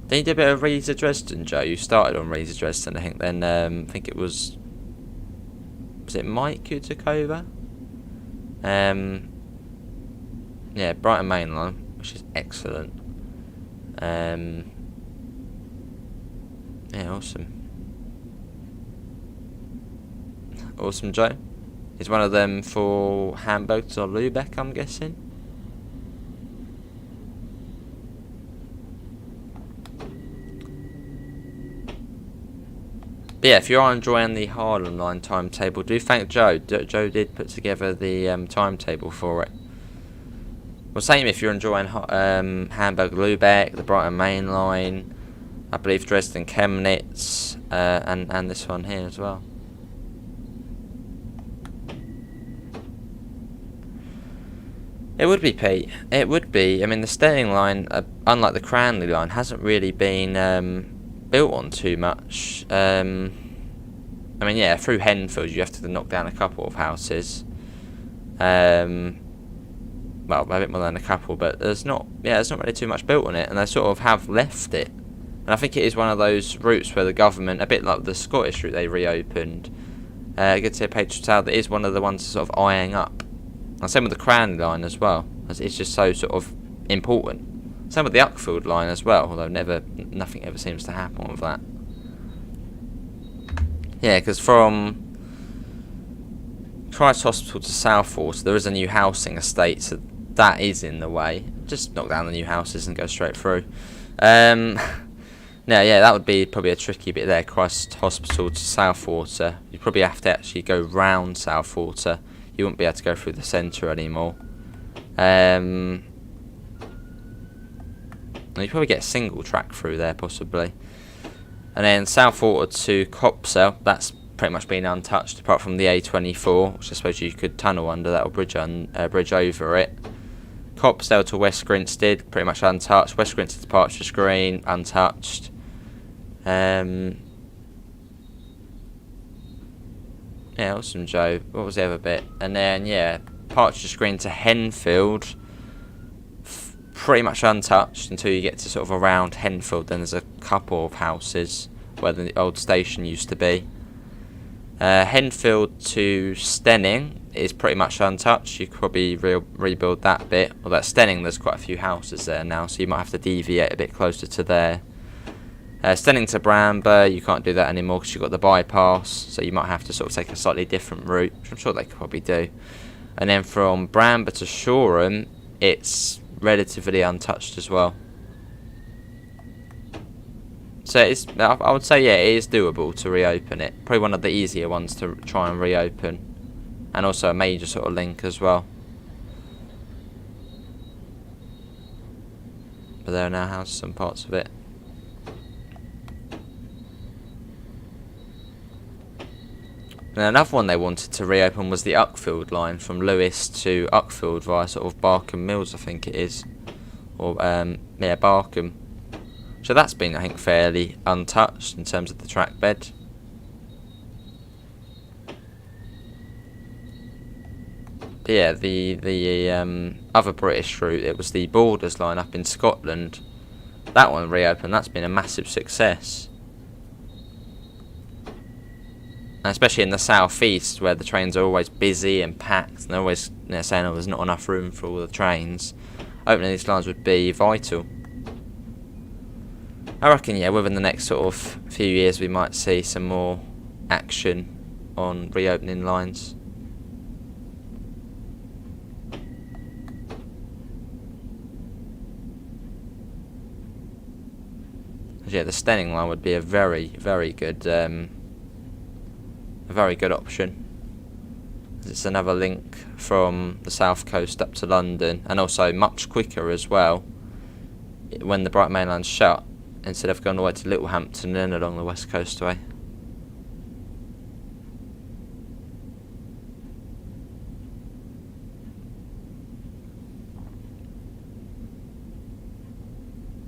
Then you did a bit of Riesa Dresden, Joe. You started on Riesa Dresden, I think. Then I think it was it Mike who took over? Yeah, Brighton Main Line, which is excellent. Yeah, awesome. Awesome, Joe. Is one of them for Hamburg to Lübeck, I'm guessing? But yeah, if you are enjoying the Harlem line timetable, do thank Joe. Joe did put together the timetable for it. Well, same if you're enjoying Hamburg Lübeck, the Brighton Main Line, I believe Dresden Chemnitz, and this one here as well. It would be, Pete. It would be. I mean, the Stenning line, unlike the Cranley line, hasn't really been built on too much. I mean, yeah, through Henfield you have to knock down a couple of houses. Well, a bit more than a couple, but there's not really too much built on it, and they sort of have left it. And I think it is one of those routes where the government, a bit like the Scottish route they reopened, good to see a Patriot Tale, that is one of the ones sort of eyeing up. And same with the Cranley line as well, as it's just so sort of important. Same with the Uckfield line as well, although nothing ever seems to happen with that. Yeah, because from Christ Hospital to Southwater there is a new housing estate, so that is in the way. Just knock down the new houses and go straight through. Now, yeah, that would be probably a tricky bit there, Christ Hospital to Southwater. You'd probably have to actually go round Southwater. You wouldn't be able to go through the centre anymore. You probably get a single track through there, possibly. And then Southwater to Copsell, that's pretty much been untouched, apart from the A24, which I suppose you could tunnel under that or bridge over it. Copsell to West Grinstead, pretty much untouched. West Grinstead to Partridge Green, untouched. Yeah, awesome, Joe. What was the other bit? And then, yeah, parts your screen to Henfield. Pretty much untouched until you get to sort of around Henfield. Then there's a couple of houses where the old station used to be. Henfield to Stenning is pretty much untouched. You could probably rebuild that bit. Although at Stenning there's quite a few houses there now, so you might have to deviate a bit closer to there. Stenning to Bramber, you can't do that anymore because you've got the bypass, so you might have to sort of take a slightly different route, which I'm sure they could probably do. And then from Bramber to Shoreham, it's relatively untouched as well. So it's, I would say, yeah, it is doable to reopen it. Probably one of the easier ones to try and reopen. And also a major sort of link as well. But there are now houses, some parts of it. And another one they wanted to reopen was the Uckfield line from Lewes to Uckfield via sort of Barkham Mills, I think it is. Or, yeah, Barkham. So that's been, I think, fairly untouched in terms of the track bed. But yeah, the other British route, it was the Borders line up in Scotland. That one reopened, that's been a massive success. And especially in the southeast, where the trains are always busy and packed, and they're always saying, oh, there's not enough room for all the trains. Opening these lines would be vital. I reckon, yeah, within the next sort of few years we might see some more action on reopening lines. Yeah, the Stenning line would be a very, very good option. It's another link from the south coast up to London, and also much quicker as well when the Bright Main Line's shut, instead of going all the way to Littlehampton and then along the West Coastway.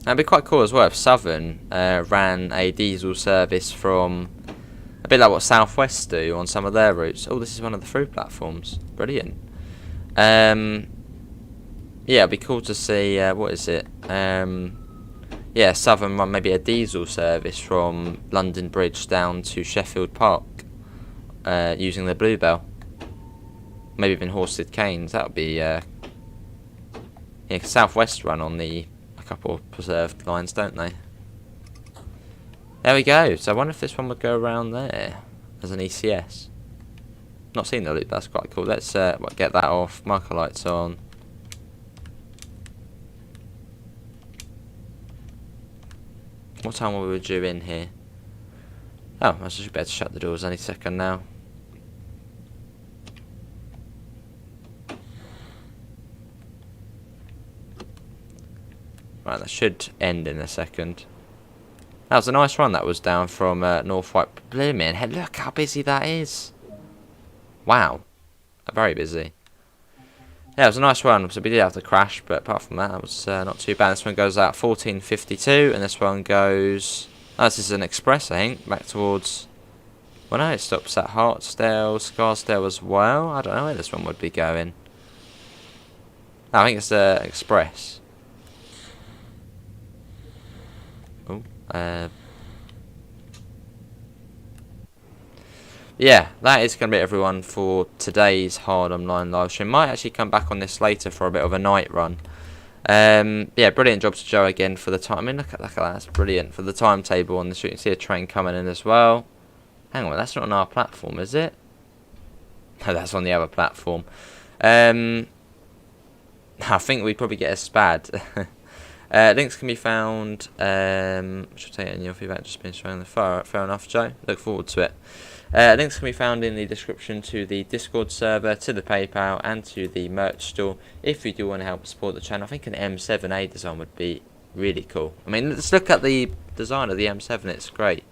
That'd be quite cool as well if Southern ran a diesel service from, a bit like what South West do on some of their routes. Oh, this is one of the through platforms. Brilliant. Yeah, it'd be cool to see, what is it? Yeah, Southern run maybe a diesel service from London Bridge down to Sheffield Park using the Bluebell. Maybe even Horsted Canes. That would be, yeah, South West run on a couple of preserved lines, don't they? There we go. So I wonder if this one would go around there as an ECS. Not seen the loop, that's quite cool. Let's get that off. Marker lights on. What time will we due in here? Oh, I should be able to shut the doors any second now. Right, that should end in a second. That was a nice run that was down from North White. Blimey, hey, look how busy that is. Wow. Very busy. Yeah, it was a nice run, so we did have to crash, but apart from that, that was not too bad. This one goes out 14:52, and this one goes... Oh, this is an express, I think, back towards... Well, no, it stops at Hartsdale, Scarsdale as well. I don't know where this one would be going. No, I think it's an express. Oh, yeah, that is going to be it, everyone, for today's Harlem line live stream. Might actually come back on this later for a bit of a night run. Yeah, brilliant job to Joe again for the time. I mean, look at that, that's brilliant for the timetable on the street. You can see a train coming in as well. Hang on, that's not on our platform, is it? No, that's on the other platform. I think we'd probably get a SPAD. Links can be found. Should take it in your feedback. Just been showing the fair enough, Joe. Look forward to it. Links can be found in the description to the Discord server, to the PayPal, and to the merch store. If you do want to help support the channel, I think an M7A design would be really cool. I mean, let's look at the design of the M7. It's great.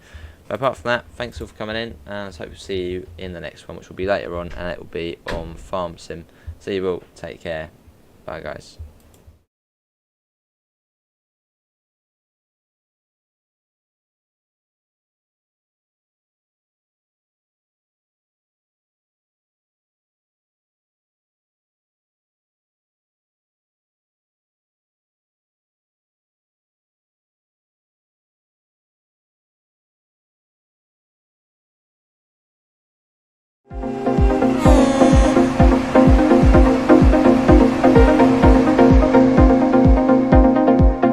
But apart from that, thanks all for coming in, and I hope to see you in the next one, which will be later on, and it will be on Farm Sim. So you will take care. Bye, guys.